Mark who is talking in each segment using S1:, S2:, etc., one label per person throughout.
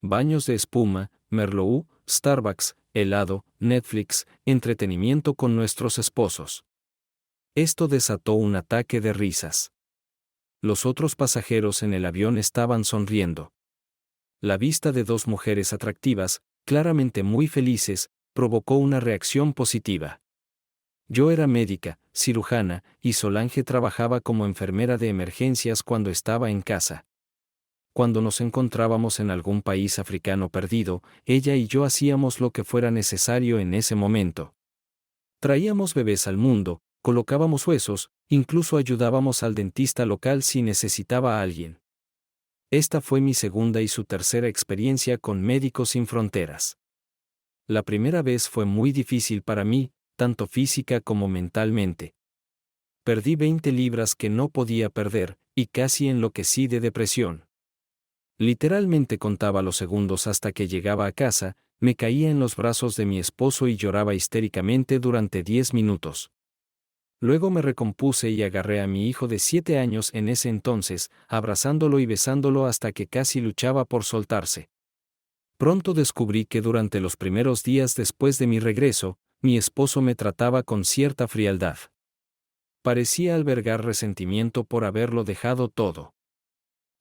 S1: Baños de espuma, Merlot, Starbucks, helado, Netflix, entretenimiento con nuestros esposos. Esto desató un ataque de risas. Los otros pasajeros en el avión estaban sonriendo. La vista de dos mujeres atractivas, claramente muy felices, provocó una reacción positiva. Yo era médica, cirujana, y Solange trabajaba como enfermera de emergencias cuando estaba en casa. Cuando nos encontrábamos en algún país africano perdido, ella y yo hacíamos lo que fuera necesario en ese momento. Traíamos bebés al mundo, colocábamos huesos, incluso ayudábamos al dentista local si necesitaba a alguien. Esta fue mi segunda y su tercera experiencia con Médicos Sin Fronteras. La primera vez fue muy difícil para mí, tanto física como mentalmente. Perdí 20 libras que no podía perder, y casi enloquecí de depresión. Literalmente contaba los segundos hasta que llegaba a casa, me caía en los brazos de mi esposo y lloraba histéricamente durante 10 minutos. Luego me recompuse y agarré a mi hijo de 7 años en ese entonces, abrazándolo y besándolo hasta que casi luchaba por soltarse. Pronto descubrí que durante los primeros días después de mi regreso, mi esposo me trataba con cierta frialdad. Parecía albergar resentimiento por haberlo dejado todo.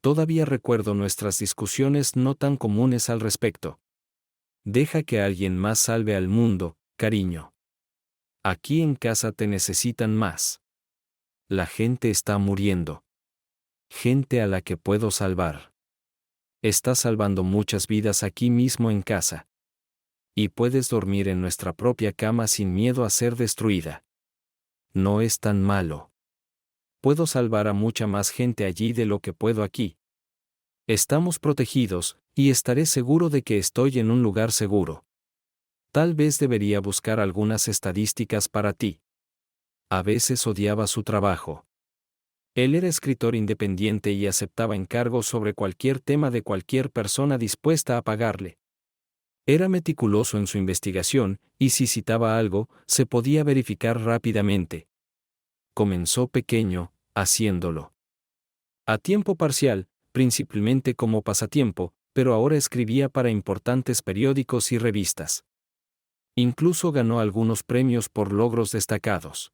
S1: Todavía recuerdo nuestras discusiones no tan comunes al respecto. Deja que alguien más salve al mundo, cariño. Aquí en casa te necesitan más. La gente está muriendo. Gente a la que puedo salvar. Estás salvando muchas vidas aquí mismo en casa. Y puedes dormir en nuestra propia cama sin miedo a ser destruida. No es tan malo. Puedo salvar a mucha más gente allí de lo que puedo aquí. Estamos protegidos, y estaré seguro de que estoy en un lugar seguro. Tal vez debería buscar algunas estadísticas para ti. A veces odiaba su trabajo. Él era escritor independiente y aceptaba encargos sobre cualquier tema de cualquier persona dispuesta a pagarle. Era meticuloso en su investigación, y si citaba algo, se podía verificar rápidamente. Comenzó pequeño, haciéndolo a tiempo parcial, principalmente como pasatiempo, pero ahora escribía para importantes periódicos y revistas. Incluso ganó algunos premios por logros destacados.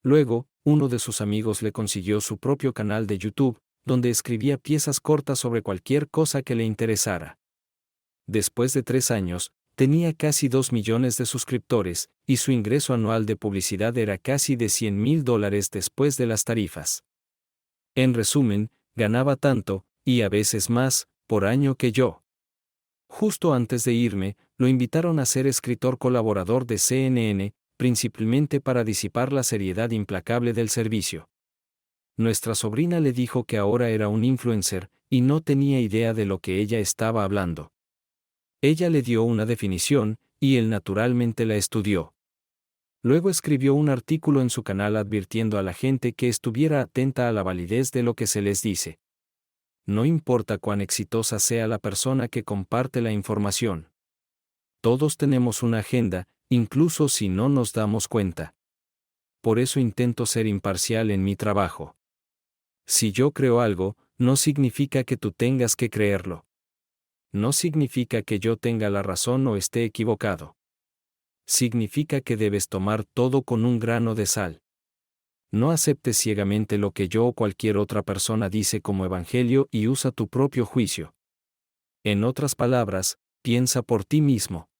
S1: Luego, uno de sus amigos le consiguió su propio canal de YouTube, donde escribía piezas cortas sobre cualquier cosa que le interesara. Después de 3 años, tenía casi 2 millones de suscriptores, y su ingreso anual de publicidad era casi de $100,000 después de las tarifas. En resumen, ganaba tanto, y a veces más, por año que yo. Justo antes de irme, lo invitaron a ser escritor colaborador de CNN, principalmente para disipar la seriedad implacable del servicio. Nuestra sobrina le dijo que ahora era un influencer, y no tenía idea de lo que ella estaba hablando. Ella le dio una definición, y él naturalmente la estudió. Luego escribió un artículo en su canal advirtiendo a la gente que estuviera atenta a la validez de lo que se les dice. No importa cuán exitosa sea la persona que comparte la información. Todos tenemos una agenda, incluso si no nos damos cuenta. Por eso intento ser imparcial en mi trabajo. Si yo creo algo, no significa que tú tengas que creerlo. No significa que yo tenga la razón o esté equivocado. Significa que debes tomar todo con un grano de sal. No aceptes ciegamente lo que yo o cualquier otra persona dice como evangelio y usa tu propio juicio. En otras palabras, piensa por ti mismo.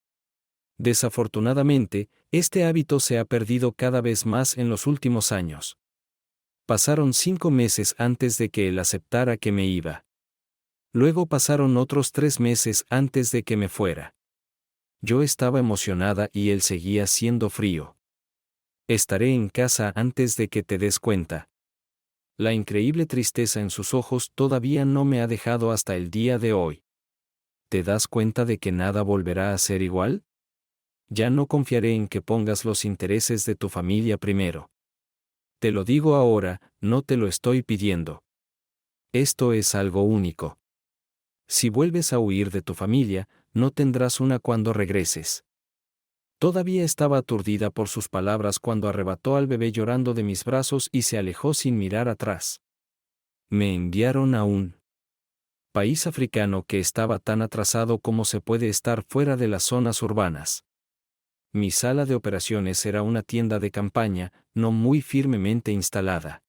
S1: Desafortunadamente, este hábito se ha perdido cada vez más en los últimos años. Pasaron 5 meses antes de que él aceptara que me iba. Luego pasaron otros 3 meses antes de que me fuera. Yo estaba emocionada y él seguía siendo frío. Estaré en casa antes de que te des cuenta. La increíble tristeza en sus ojos todavía no me ha dejado hasta el día de hoy. ¿Te das cuenta de que nada volverá a ser igual? Ya no confiaré en que pongas los intereses de tu familia primero. Te lo digo ahora, no te lo estoy pidiendo. Esto es algo único. Si vuelves a huir de tu familia, no tendrás una cuando regreses. Todavía estaba aturdida por sus palabras cuando arrebató al bebé llorando de mis brazos y se alejó sin mirar atrás. Me enviaron a un país africano que estaba tan atrasado como se puede estar fuera de las zonas urbanas. Mi sala de operaciones era una tienda de campaña, no muy firmemente instalada.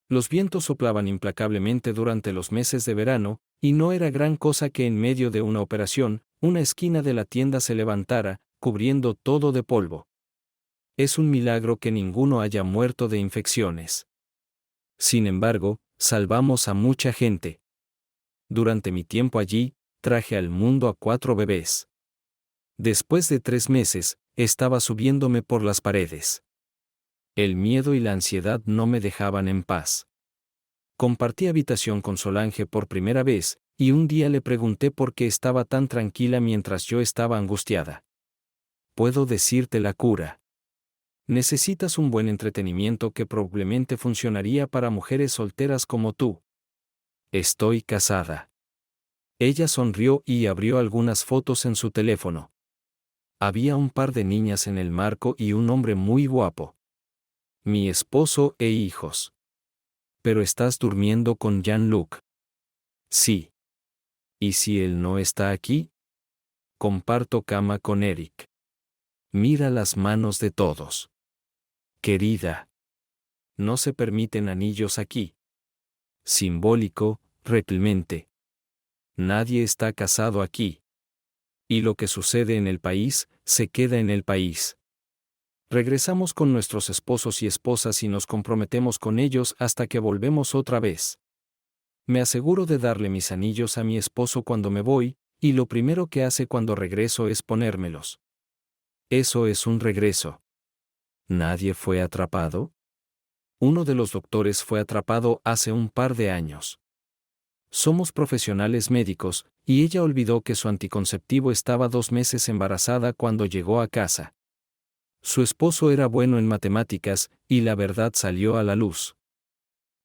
S1: Los vientos soplaban implacablemente durante los meses de verano, y no era gran cosa que en medio de una operación, una esquina de la tienda se levantara, cubriendo todo de polvo. Es un milagro que ninguno haya muerto de infecciones. Sin embargo, salvamos a mucha gente. Durante mi tiempo allí, traje al mundo a 4 bebés. Después de 3 meses, estaba subiéndome por las paredes. El miedo y la ansiedad no me dejaban en paz. Compartí habitación con Solange por primera vez, y un día le pregunté por qué estaba tan tranquila mientras yo estaba angustiada. Puedo decirte la cura. Necesitas un buen entretenimiento que probablemente funcionaría para mujeres solteras como tú. Estoy casada. Ella sonrió y abrió algunas fotos en su teléfono. Había un par de niñas en el marco y un hombre muy guapo. Mi esposo e hijos. ¿Pero estás durmiendo con Jean-Luc? Sí. ¿Y si él no está aquí? Comparto cama con Eric. Mira las manos de todos. Querida. No se permiten anillos aquí. Simbólico, repelmente. Nadie está casado aquí. Y lo que sucede en el país, se queda en el país. Regresamos con nuestros esposos y esposas y nos comprometemos con ellos hasta que volvemos otra vez. Me aseguro de darle mis anillos a mi esposo cuando me voy, y lo primero que hace cuando regreso es ponérmelos. Eso es un regreso. ¿Nadie fue atrapado? Uno de los doctores fue atrapado hace un par de años. Somos profesionales médicos, y ella olvidó que su anticonceptivo estaba 2 meses embarazada cuando llegó a casa. Su esposo era bueno en matemáticas, y la verdad salió a la luz.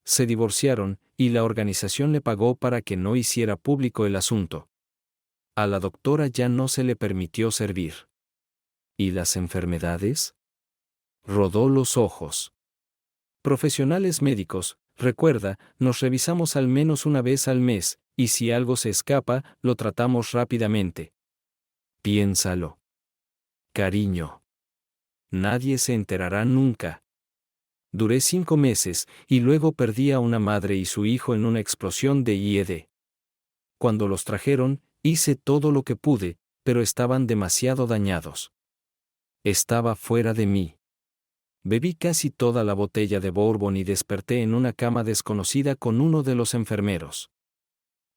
S1: Se divorciaron, y la organización le pagó para que no hiciera público el asunto. A la doctora ya no se le permitió servir. ¿Y las enfermedades? Rodó los ojos. Profesionales médicos, recuerda, nos revisamos al menos una vez al mes, y si algo se escapa, lo tratamos rápidamente. Piénsalo. Cariño. Nadie se enterará nunca. Duré 5 meses, y luego perdí a una madre y su hijo en una explosión de IED. Cuando los trajeron, hice todo lo que pude, pero estaban demasiado dañados. Estaba fuera de mí. Bebí casi toda la botella de bourbon y desperté en una cama desconocida con uno de los enfermeros.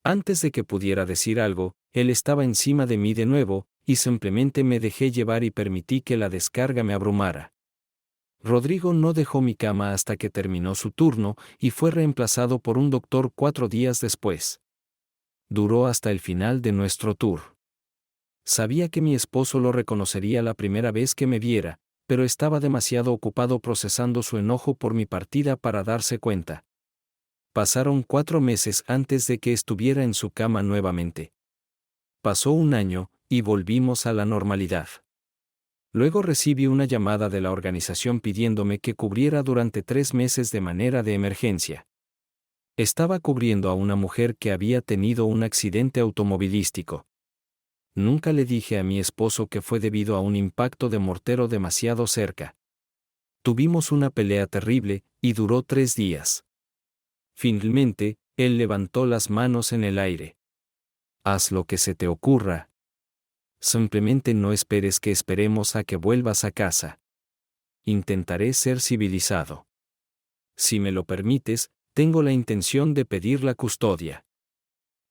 S1: Antes de que pudiera decir algo, él estaba encima de mí de nuevo, y simplemente me dejé llevar y permití que la descarga me abrumara. Rodrigo no dejó mi cama hasta que terminó su turno, y fue reemplazado por un doctor 4 días después. Duró hasta el final de nuestro tour. Sabía que mi esposo lo reconocería la primera vez que me viera, pero estaba demasiado ocupado procesando su enojo por mi partida para darse cuenta. Pasaron 4 meses antes de que estuviera en su cama nuevamente. Pasó un año, y volvimos a la normalidad. Luego recibí una llamada de la organización pidiéndome que cubriera durante 3 meses de manera de emergencia. Estaba cubriendo a una mujer que había tenido un accidente automovilístico. Nunca le dije a mi esposo que fue debido a un impacto de mortero demasiado cerca. Tuvimos una pelea terrible, y duró 3 días. Finalmente, él levantó las manos en el aire. Haz lo que se te ocurra. Simplemente no esperes que esperemos a que vuelvas a casa. Intentaré ser civilizado. Si me lo permites, tengo la intención de pedir la custodia.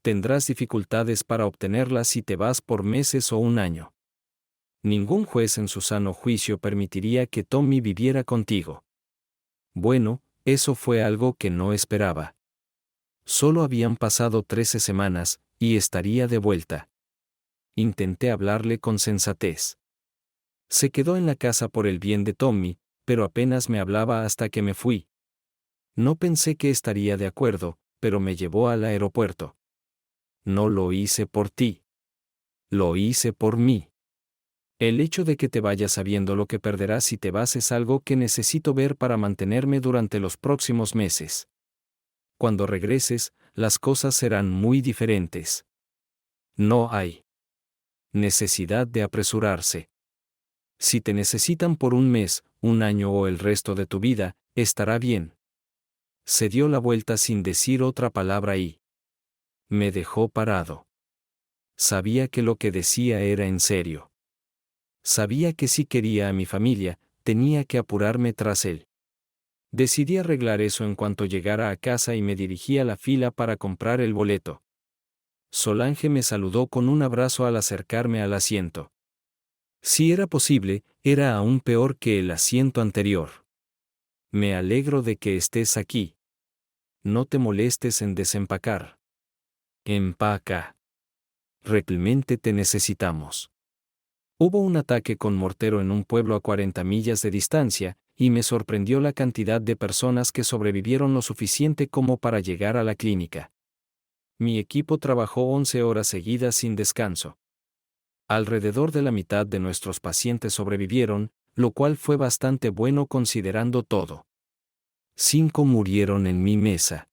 S1: Tendrás dificultades para obtenerla si te vas por meses o un año. Ningún juez en su sano juicio permitiría que Tommy viviera contigo. Bueno, eso fue algo que no esperaba. Solo habían pasado 13 semanas, y estaría de vuelta. Intenté hablarle con sensatez. Se quedó en la casa por el bien de Tommy, pero apenas me hablaba hasta que me fui. No pensé que estaría de acuerdo, pero me llevó al aeropuerto. No lo hice por ti. Lo hice por mí. El hecho de que te vayas sabiendo lo que perderás si te vas es algo que necesito ver para mantenerme durante los próximos meses. Cuando regreses, las cosas serán muy diferentes. No hay necesidad de apresurarse. Si te necesitan por un mes, un año o el resto de tu vida, estará bien. Se dio la vuelta sin decir otra palabra y me dejó parado. Sabía que lo que decía era en serio. Sabía que si quería a mi familia, tenía que apurarme tras él. Decidí arreglar eso en cuanto llegara a casa y me dirigí a la fila para comprar el boleto. Solange me saludó con un abrazo al acercarme al asiento. Si era posible, era aún peor que el asiento anterior. Me alegro de que estés aquí. No te molestes en desempacar. Empaca. Realmente te necesitamos. Hubo un ataque con mortero en un pueblo a 40 millas de distancia, y me sorprendió la cantidad de personas que sobrevivieron lo suficiente como para llegar a la clínica. Mi equipo trabajó 11 horas seguidas sin descanso. Alrededor de la mitad de nuestros pacientes sobrevivieron, lo cual fue bastante bueno considerando todo. 5 murieron en mi mesa.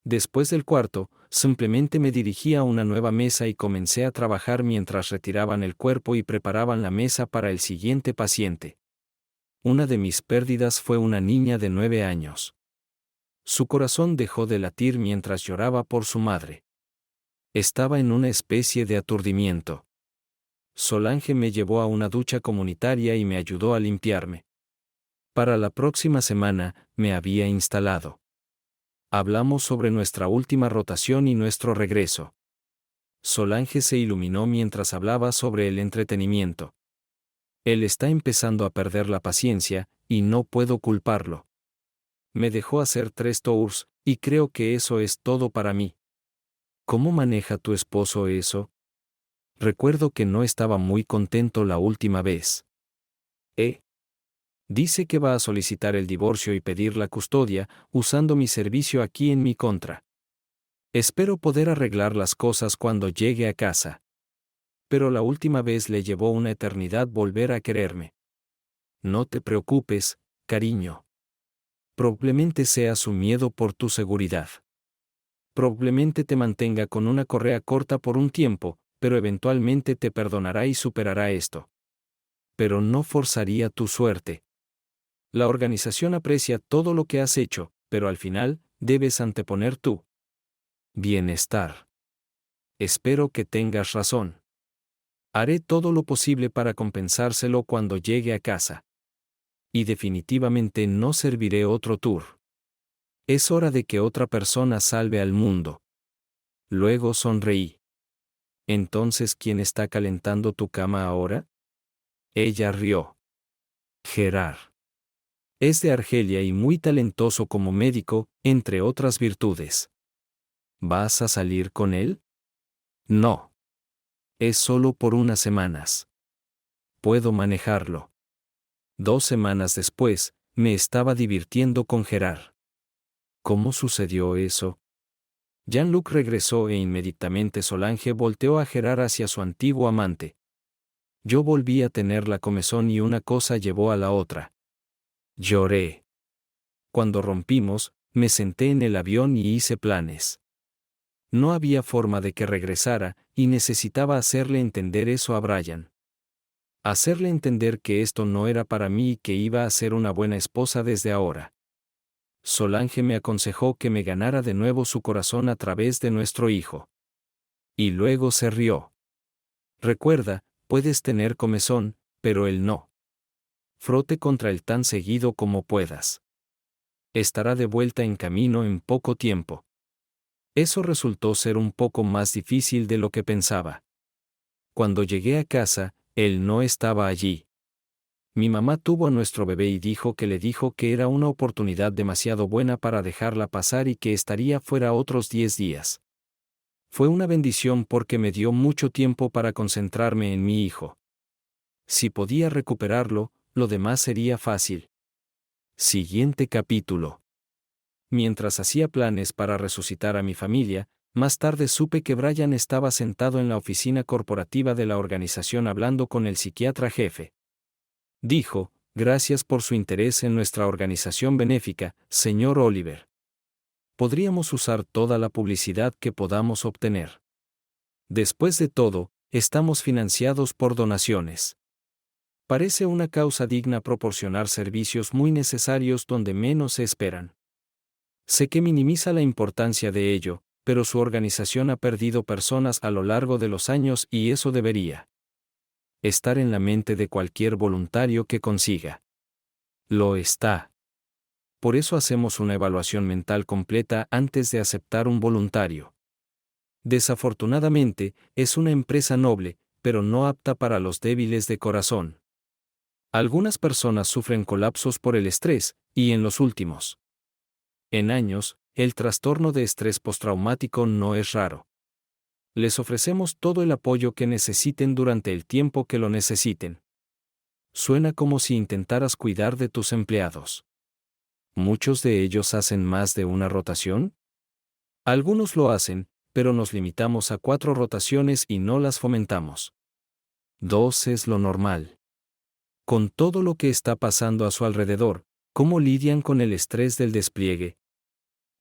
S1: Después del cuarto, simplemente me dirigí a una nueva mesa y comencé a trabajar mientras retiraban el cuerpo y preparaban la mesa para el siguiente paciente. Una de mis pérdidas fue una niña de 9 años. Su corazón dejó de latir mientras lloraba por su madre. Estaba en una especie de aturdimiento. Solange me llevó a una ducha comunitaria y me ayudó a limpiarme. Para la próxima semana, me había instalado. Hablamos sobre nuestra última rotación y nuestro regreso. Solange se iluminó mientras hablaba sobre el entretenimiento. Él está empezando a perder la paciencia, y no puedo culparlo. Me dejó hacer 3 tours, y creo que eso es todo para mí. ¿Cómo maneja tu esposo eso? Recuerdo que no estaba muy contento la última vez. Dice que va a solicitar el divorcio y pedir la custodia, usando mi servicio aquí en mi contra. Espero poder arreglar las cosas cuando llegue a casa. Pero la última vez le llevó una eternidad volver a quererme. No te preocupes, cariño. Probablemente sea su miedo por tu seguridad. Probablemente te mantenga con una correa corta por un tiempo, pero eventualmente te perdonará y superará esto. Pero no forzaría tu suerte. La organización aprecia todo lo que has hecho, pero al final, debes anteponer tu bienestar. Espero que tengas razón. Haré todo lo posible para compensárselo cuando llegue a casa. Y definitivamente no serviré otro tour. Es hora de que otra persona salve al mundo. Luego sonreí. Entonces, ¿quién está calentando tu cama ahora? Ella rió. Gerard. Es de Argelia y muy talentoso como médico, entre otras virtudes. ¿Vas a salir con él? No. Es solo por unas semanas. Puedo manejarlo. 2 semanas después, me estaba divirtiendo con Gerard. ¿Cómo sucedió eso? Jean-Luc regresó e inmediatamente Solange volteó a Gerard hacia su antiguo amante. Yo volví a tener la comezón y una cosa llevó a la otra. Lloré. Cuando rompimos, me senté en el avión y hice planes. No había forma de que regresara, y necesitaba hacerle entender eso a Brian. Hacerle entender que esto no era para mí y que iba a ser una buena esposa desde ahora. Solange me aconsejó que me ganara de nuevo su corazón a través de nuestro hijo. Y luego se rió. Recuerda, puedes tener comezón, pero él no. Frote contra él tan seguido como puedas. Estará de vuelta en camino en poco tiempo. Eso resultó ser un poco más difícil de lo que pensaba. Cuando llegué a casa, él no estaba allí. Mi mamá tuvo a nuestro bebé y dijo que era una oportunidad demasiado buena para dejarla pasar y que estaría fuera otros 10 días. Fue una bendición porque me dio mucho tiempo para concentrarme en mi hijo. Si podía recuperarlo, lo demás sería fácil. Siguiente capítulo. Mientras hacía planes para resucitar a mi familia, más tarde supe que Brian estaba sentado en la oficina corporativa de la organización hablando con el psiquiatra jefe. Dijo, gracias por su interés en nuestra organización benéfica, señor Oliver. podríamos usar toda la publicidad que podamos obtener. Después de todo, estamos financiados por donaciones. Parece una causa digna proporcionar servicios muy necesarios donde menos se esperan. Sé que minimiza la importancia de ello, pero su organización ha perdido personas a lo largo de los años y eso debería estar en la mente de cualquier voluntario que consiga. Lo está. Por eso hacemos una evaluación mental completa antes de aceptar un voluntario. Desafortunadamente, es una empresa noble, pero no apta para los débiles de corazón. Algunas personas sufren colapsos por el estrés, y en los últimos años, el trastorno de estrés postraumático no es raro. Les ofrecemos todo el apoyo que necesiten durante el tiempo que lo necesiten. Suena como si intentaras cuidar de tus empleados. ¿Muchos de ellos hacen más de una rotación? Algunos lo hacen, pero nos limitamos a 4 rotaciones y no las fomentamos. 2 es lo normal. Con todo lo que está pasando a su alrededor, ¿cómo lidian con el estrés del despliegue?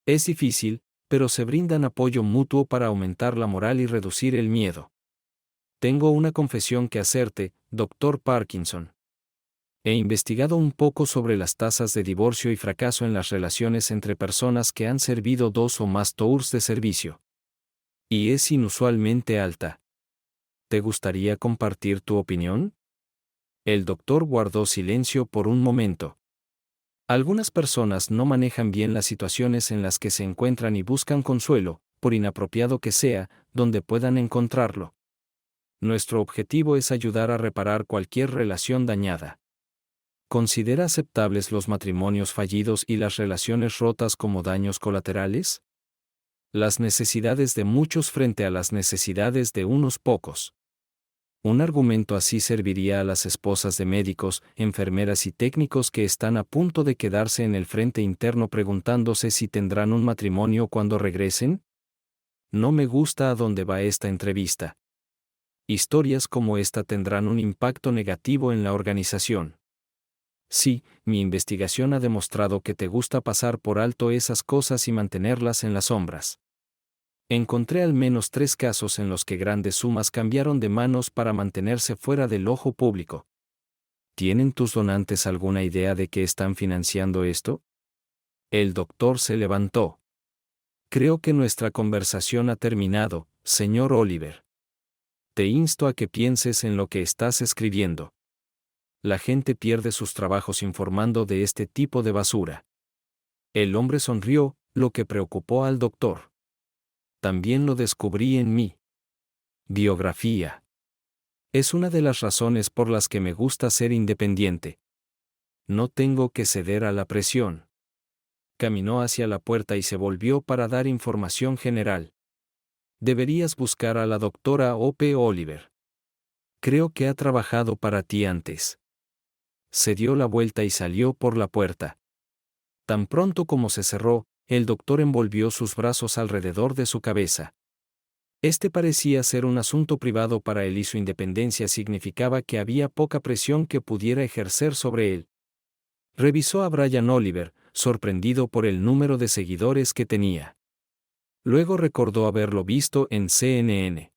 S1: Es difícil, pero se brindan apoyo mutuo para aumentar la moral y reducir el miedo. Tengo una confesión que hacerte, Dr. Parkinson. He investigado un poco sobre las tasas de divorcio y fracaso en las relaciones entre personas que han servido 2 o más tours de servicio. Y es inusualmente alta. ¿Te gustaría compartir tu opinión? El doctor guardó silencio por un momento. Algunas personas no manejan bien las situaciones en las que se encuentran y buscan consuelo, por inapropiado que sea, donde puedan encontrarlo. Nuestro objetivo es ayudar a reparar cualquier relación dañada. ¿Considera aceptables los matrimonios fallidos y las relaciones rotas como daños colaterales? Las necesidades de muchos frente a las necesidades de unos pocos. Un argumento así serviría a las esposas de médicos, enfermeras y técnicos que están a punto de quedarse en el frente interno preguntándose si tendrán un matrimonio cuando regresen. No me gusta a dónde va esta entrevista. Historias como esta tendrán un impacto negativo en la organización. Sí, mi investigación ha demostrado que te gusta pasar por alto esas cosas y mantenerlas en las sombras. Encontré al menos 3 casos en los que grandes sumas cambiaron de manos para mantenerse fuera del ojo público. ¿Tienen tus donantes alguna idea de qué están financiando esto? El doctor se levantó. Creo que nuestra conversación ha terminado, señor Oliver. Te insto a que pienses en lo que estás escribiendo. La gente pierde sus trabajos informando de este tipo de basura. El hombre sonrió, lo que preocupó al doctor. También lo descubrí en mí. Biografía. Es una de las razones por las que me gusta ser independiente. No tengo que ceder a la presión. Caminó hacia la puerta y se volvió para dar información general. Deberías buscar a la doctora O.P. Oliver. Creo que ha trabajado para ti antes. Se dio la vuelta y salió por la puerta. Tan pronto como se cerró, el doctor envolvió sus brazos alrededor de su cabeza. Este parecía ser un asunto privado para él y su independencia significaba que había poca presión que pudiera ejercer sobre él. Revisó a Brian Oliver, sorprendido por el número de seguidores que tenía. Luego recordó haberlo visto en CNN.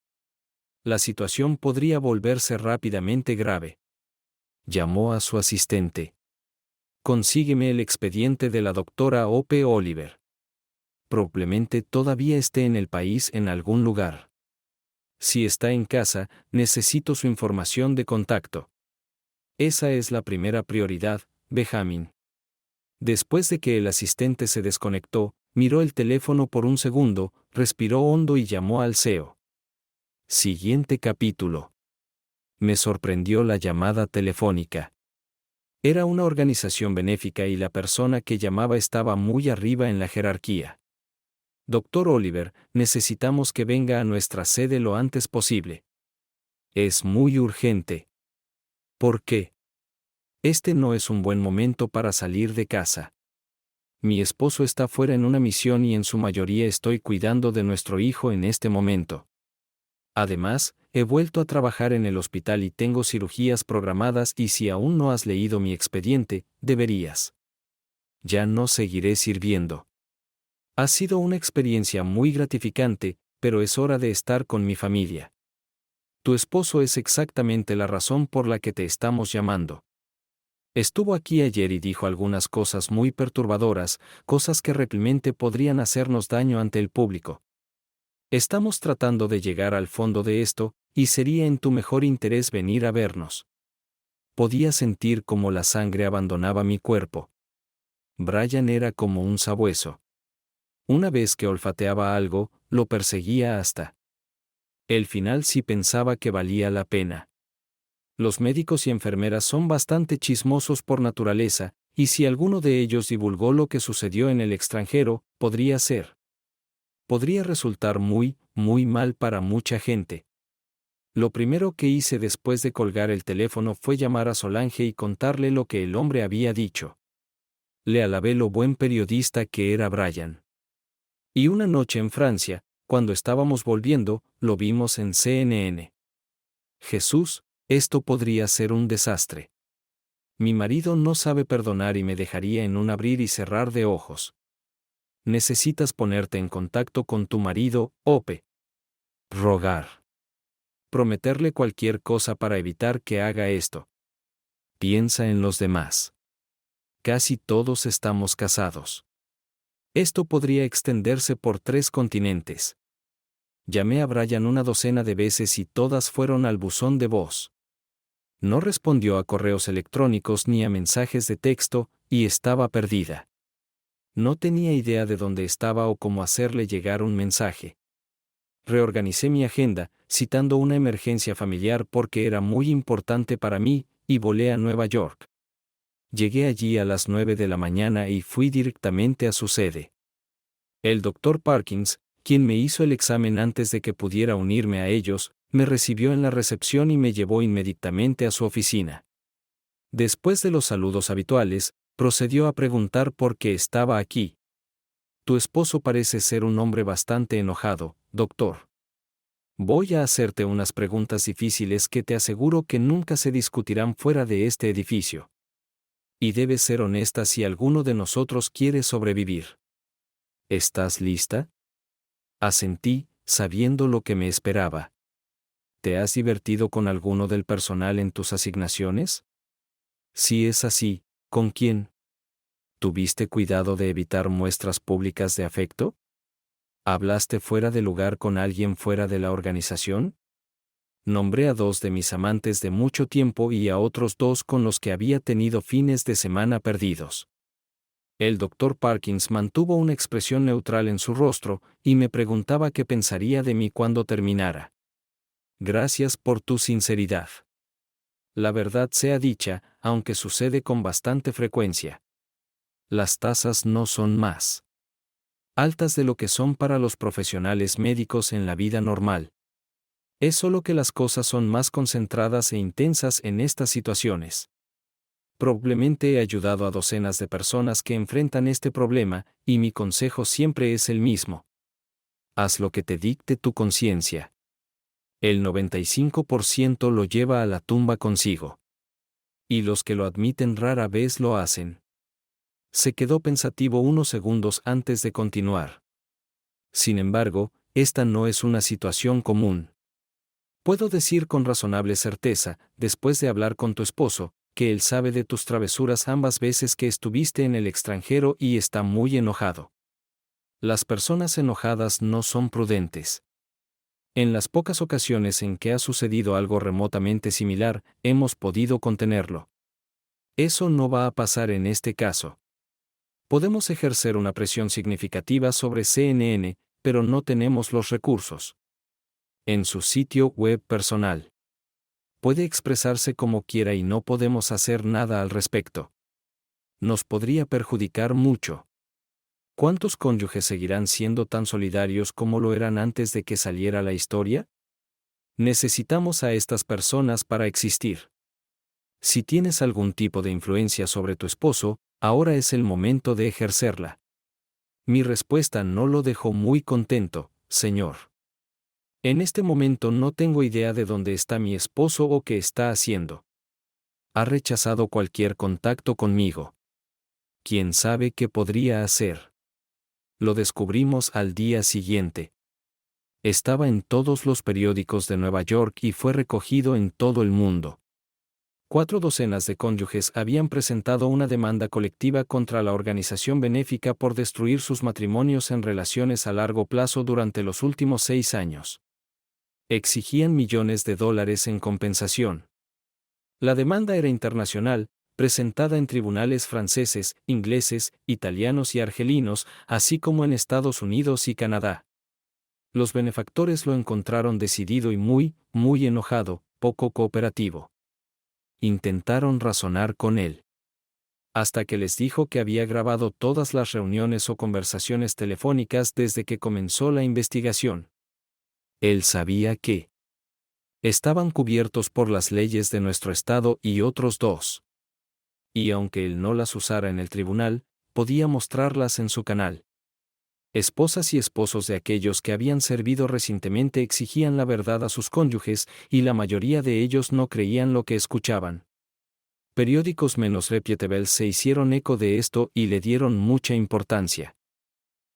S1: La situación podría volverse rápidamente grave. Llamó a su asistente. Consígueme el expediente de la doctora O.P. Oliver. Probablemente todavía esté en el país en algún lugar. Si está en casa, necesito su información de contacto. Esa es la primera prioridad, Benjamin. Después de que el asistente se desconectó, miró el teléfono por un segundo, respiró hondo y llamó al CEO. Siguiente capítulo. Me sorprendió la llamada telefónica. Era una organización benéfica y la persona que llamaba estaba muy arriba en la jerarquía. Dr. Oliver, necesitamos que venga a nuestra sede lo antes posible. Es muy urgente. ¿Por qué? Este no es un buen momento para salir de casa. Mi esposo está fuera en una misión y en su mayoría estoy cuidando de nuestro hijo en este momento. Además, he vuelto a trabajar en el hospital y tengo cirugías programadas y si aún no has leído mi expediente, deberías. Ya no seguiré sirviendo. Ha sido una experiencia muy gratificante, pero es hora de estar con mi familia. Tu esposo es exactamente la razón por la que te estamos llamando. Estuvo aquí ayer y dijo algunas cosas muy perturbadoras, cosas que realmente podrían hacernos daño ante el público. Estamos tratando de llegar al fondo de esto, y sería en tu mejor interés venir a vernos. Podía sentir cómo la sangre abandonaba mi cuerpo. Brian era como un sabueso. Una vez que olfateaba algo, lo perseguía hasta el final si pensaba que valía la pena. Los médicos y enfermeras son bastante chismosos por naturaleza, y si alguno de ellos divulgó lo que sucedió en el extranjero, podría resultar muy, muy mal para mucha gente. Lo primero que hice después de colgar el teléfono fue llamar a Solange y contarle lo que el hombre había dicho. Le alabé lo buen periodista que era Brian. Y una noche en Francia, cuando estábamos volviendo, lo vimos en CNN. Jesús, esto podría ser un desastre. Mi marido no sabe perdonar y me dejaría en un abrir y cerrar de ojos. Necesitas ponerte en contacto con tu marido, Ope. Rogar. Prometerle cualquier cosa para evitar que haga esto. Piensa en los demás. Casi todos estamos casados. Esto podría extenderse por 3 continentes. Llamé a Brian una docena de veces y todas fueron al buzón de voz. No respondió a correos electrónicos ni a mensajes de texto, y estaba perdida. No tenía idea de dónde estaba o cómo hacerle llegar un mensaje. Reorganicé mi agenda, citando una emergencia familiar porque era muy importante para mí, y volé a Nueva York. Llegué allí a las 9 de la mañana y fui directamente a su sede. El Dr. Parkins, quien me hizo el examen antes de que pudiera unirme a ellos, me recibió en la recepción y me llevó inmediatamente a su oficina. Después de los saludos habituales, procedió a preguntar por qué estaba aquí. Tu esposo parece ser un hombre bastante enojado, doctor. Voy a hacerte unas preguntas difíciles que te aseguro que nunca se discutirán fuera de este edificio. Y debes ser honesta si alguno de nosotros quiere sobrevivir. ¿Estás lista? Asentí, sabiendo lo que me esperaba. ¿Te has divertido con alguno del personal en tus asignaciones? Si es así, ¿con quién? ¿Tuviste cuidado de evitar muestras públicas de afecto? ¿Hablaste fuera de lugar con alguien fuera de la organización? Nombré a 2 de mis amantes de mucho tiempo y a otros 2 con los que había tenido fines de semana perdidos. El Dr. Parkins mantuvo una expresión neutral en su rostro, y me preguntaba qué pensaría de mí cuando terminara. Gracias por tu sinceridad. La verdad sea dicha, aunque sucede con bastante frecuencia. Las tasas no son más altas de lo que son para los profesionales médicos en la vida normal. Es solo que las cosas son más concentradas e intensas en estas situaciones. Probablemente he ayudado a docenas de personas que enfrentan este problema, y mi consejo siempre es el mismo. Haz lo que te dicte tu conciencia. El 95% lo lleva a la tumba consigo. Y los que lo admiten rara vez lo hacen. Se quedó pensativo unos segundos antes de continuar. Sin embargo, esta no es una situación común. Puedo decir con razonable certeza, después de hablar con tu esposo, que él sabe de tus travesuras ambas veces que estuviste en el extranjero y está muy enojado. Las personas enojadas no son prudentes. En las pocas ocasiones en que ha sucedido algo remotamente similar, hemos podido contenerlo. Eso no va a pasar en este caso. Podemos ejercer una presión significativa sobre CNN, pero no tenemos los recursos. En su sitio web personal. Puede expresarse como quiera y no podemos hacer nada al respecto. Nos podría perjudicar mucho. ¿Cuántos cónyuges seguirán siendo tan solidarios como lo eran antes de que saliera la historia? Necesitamos a estas personas para existir. Si tienes algún tipo de influencia sobre tu esposo, ahora es el momento de ejercerla. Mi respuesta no lo dejó muy contento, señor. En este momento no tengo idea de dónde está mi esposo o qué está haciendo. Ha rechazado cualquier contacto conmigo. ¿Quién sabe qué podría hacer? Lo descubrimos al día siguiente. Estaba en todos los periódicos de Nueva York y fue recogido en todo el mundo. 4 docenas de cónyuges habían presentado una demanda colectiva contra la organización benéfica por destruir sus matrimonios en relaciones a largo plazo durante los últimos 6 años. Exigían millones de dólares en compensación. La demanda era internacional, presentada en tribunales franceses, ingleses, italianos y argelinos, así como en Estados Unidos y Canadá. Los benefactores lo encontraron decidido y muy enojado, poco cooperativo. Intentaron razonar con él. Hasta que les dijo que había grabado todas las reuniones o conversaciones telefónicas desde que comenzó la investigación. Él sabía que estaban cubiertos por las leyes de nuestro estado y otros 2. Y aunque él no las usara en el tribunal, podía mostrarlas en su canal. Esposas y esposos de aquellos que habían servido recientemente exigían la verdad a sus cónyuges, y la mayoría de ellos no creían lo que escuchaban. Periódicos menos reputables se hicieron eco de esto y le dieron mucha importancia.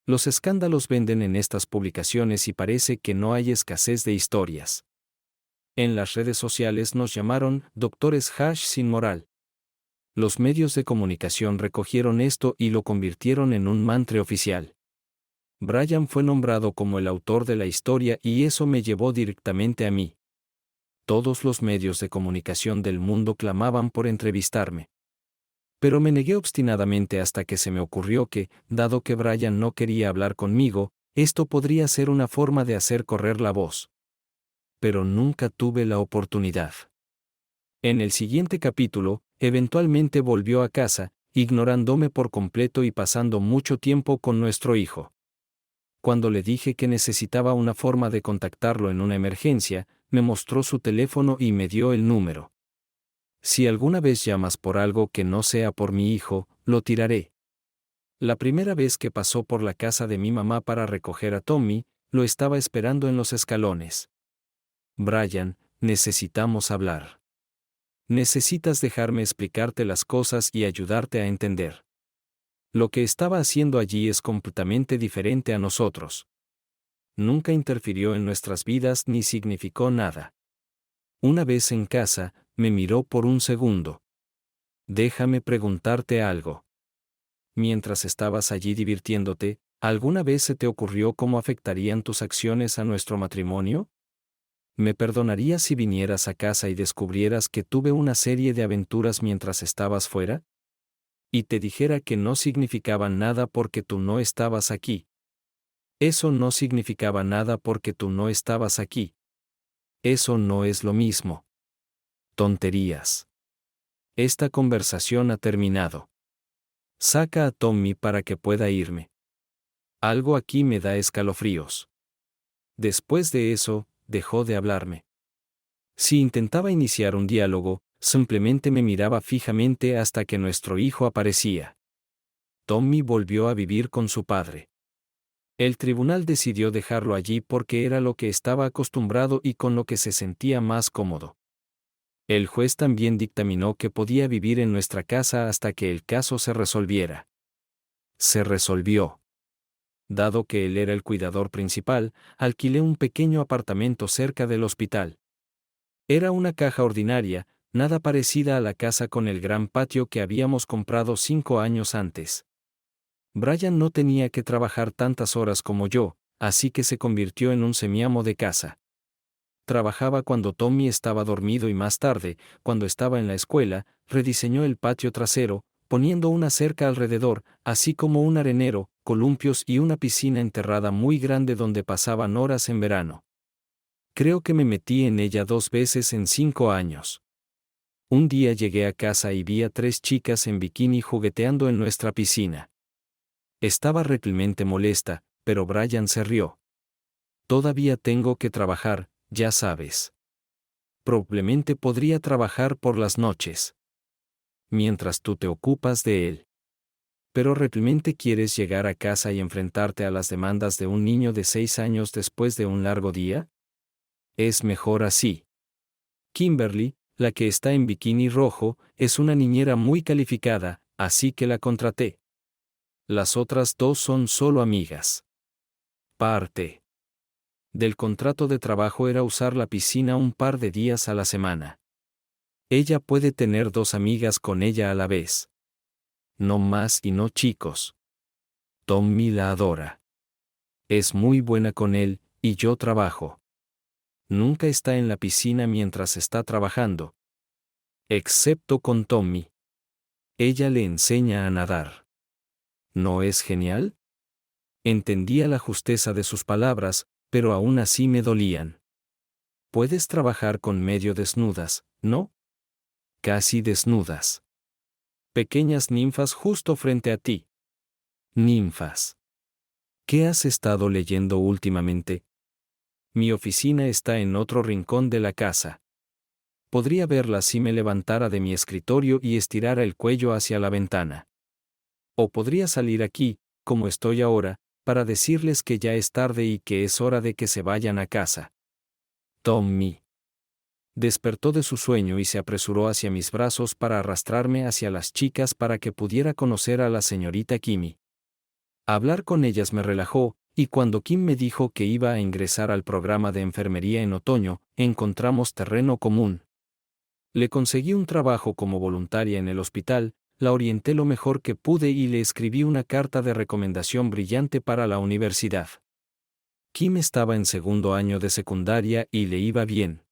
S1: Los escándalos venden en estas publicaciones y parece que no hay escasez de historias. En las redes sociales nos llamaron doctores sin moral. Los medios de comunicación recogieron esto y lo convirtieron en un mantra oficial. Brian fue nombrado como el autor de la historia y eso me llevó directamente a mí. Todos los medios de comunicación del mundo clamaban por entrevistarme. Pero me negué obstinadamente hasta que se me ocurrió que, dado que Brian no quería hablar conmigo, esto podría ser una forma de hacer correr la voz. Pero nunca tuve la oportunidad. En el siguiente capítulo, eventualmente volvió a casa, ignorándome por completo y pasando mucho tiempo con nuestro hijo. Cuando le dije que necesitaba una forma de contactarlo en una emergencia, me mostró su teléfono y me dio el número. Si alguna vez llamas por algo que no sea por mi hijo, lo tiraré. La primera vez que pasó por la casa de mi mamá para recoger a Tommy, lo estaba esperando en los escalones. Brian, necesitamos hablar. Necesitas dejarme explicarte las cosas y ayudarte a entender. Lo que estaba haciendo allí es completamente diferente a nosotros. Nunca interfirió en nuestras vidas ni significó nada. Una vez en casa, me miró por un segundo. Déjame preguntarte algo. Mientras estabas allí divirtiéndote, ¿alguna vez se te ocurrió cómo afectarían tus acciones a nuestro matrimonio? ¿Me perdonarías si vinieras a casa y descubrieras que tuve una serie de aventuras mientras estabas fuera? Y te dijera que no significaban nada porque tú no estabas aquí. Eso no significaba nada porque tú no estabas aquí. Eso no es lo mismo. Tonterías. Esta conversación ha terminado. Saca a Tommy para que pueda irme. Algo aquí me da escalofríos. Después de eso, dejó de hablarme. Si intentaba iniciar un diálogo, simplemente me miraba fijamente hasta que nuestro hijo aparecía. Tommy volvió a vivir con su padre. El tribunal decidió dejarlo allí porque era lo que estaba acostumbrado y con lo que se sentía más cómodo. El juez también dictaminó que podía vivir en nuestra casa hasta que el caso se resolviera. Se resolvió. Dado que él era el cuidador principal, alquilé un pequeño apartamento cerca del hospital. Era una caja ordinaria, nada parecida a la casa con el gran patio que habíamos comprado 5 años antes. Brian no tenía que trabajar tantas horas como yo, así que se convirtió en un semiamo de casa. Trabajaba cuando Tommy estaba dormido y más tarde, cuando estaba en la escuela, rediseñó el patio trasero, poniendo una cerca alrededor, así como un arenero, columpios y una piscina enterrada muy grande donde pasaban horas en verano. Creo que me metí en ella 2 veces en 5 años. Un día llegué a casa y vi a 3 chicas en bikini jugueteando en nuestra piscina. Estaba realmente molesta, pero Brian se rió. Todavía tengo que trabajar, ya sabes. Probablemente podría trabajar por las noches. Mientras tú te ocupas de él. ¿Pero realmente quieres llegar a casa y enfrentarte a las demandas de un niño de 6 años después de un largo día? Es mejor así. Kimberly, la que está en bikini rojo, es una niñera muy calificada, así que la contraté. Las otras dos son solo amigas. Parte del contrato de trabajo era usar la piscina un par de días a la semana. Ella puede tener 2 amigas con ella a la vez. No más y no chicos. Tommy la adora. Es muy buena con él, y yo trabajo. Nunca está en la piscina mientras está trabajando. Excepto con Tommy. Ella le enseña a nadar. ¿No es genial? Entendía la justeza de sus palabras, pero aún así me dolían. Puedes trabajar con medio desnudas, ¿no? Casi desnudas. Pequeñas ninfas justo frente a ti. Ninfas. ¿Qué has estado leyendo últimamente? Mi oficina está en otro rincón de la casa. Podría verla si me levantara de mi escritorio y estirara el cuello hacia la ventana. O podría salir aquí, como estoy ahora, para decirles que ya es tarde y que es hora de que se vayan a casa. Tommy despertó de su sueño y se apresuró hacia mis brazos para arrastrarme hacia las chicas para que pudiera conocer a la señorita Kimi. Hablar con ellas me relajó, y cuando Kim me dijo que iba a ingresar al programa de enfermería en otoño, encontramos terreno común. Le conseguí un trabajo como voluntaria en el hospital, la orienté lo mejor que pude y le escribí una carta de recomendación brillante para la universidad. Kim estaba en 2º año de secundaria y le iba bien.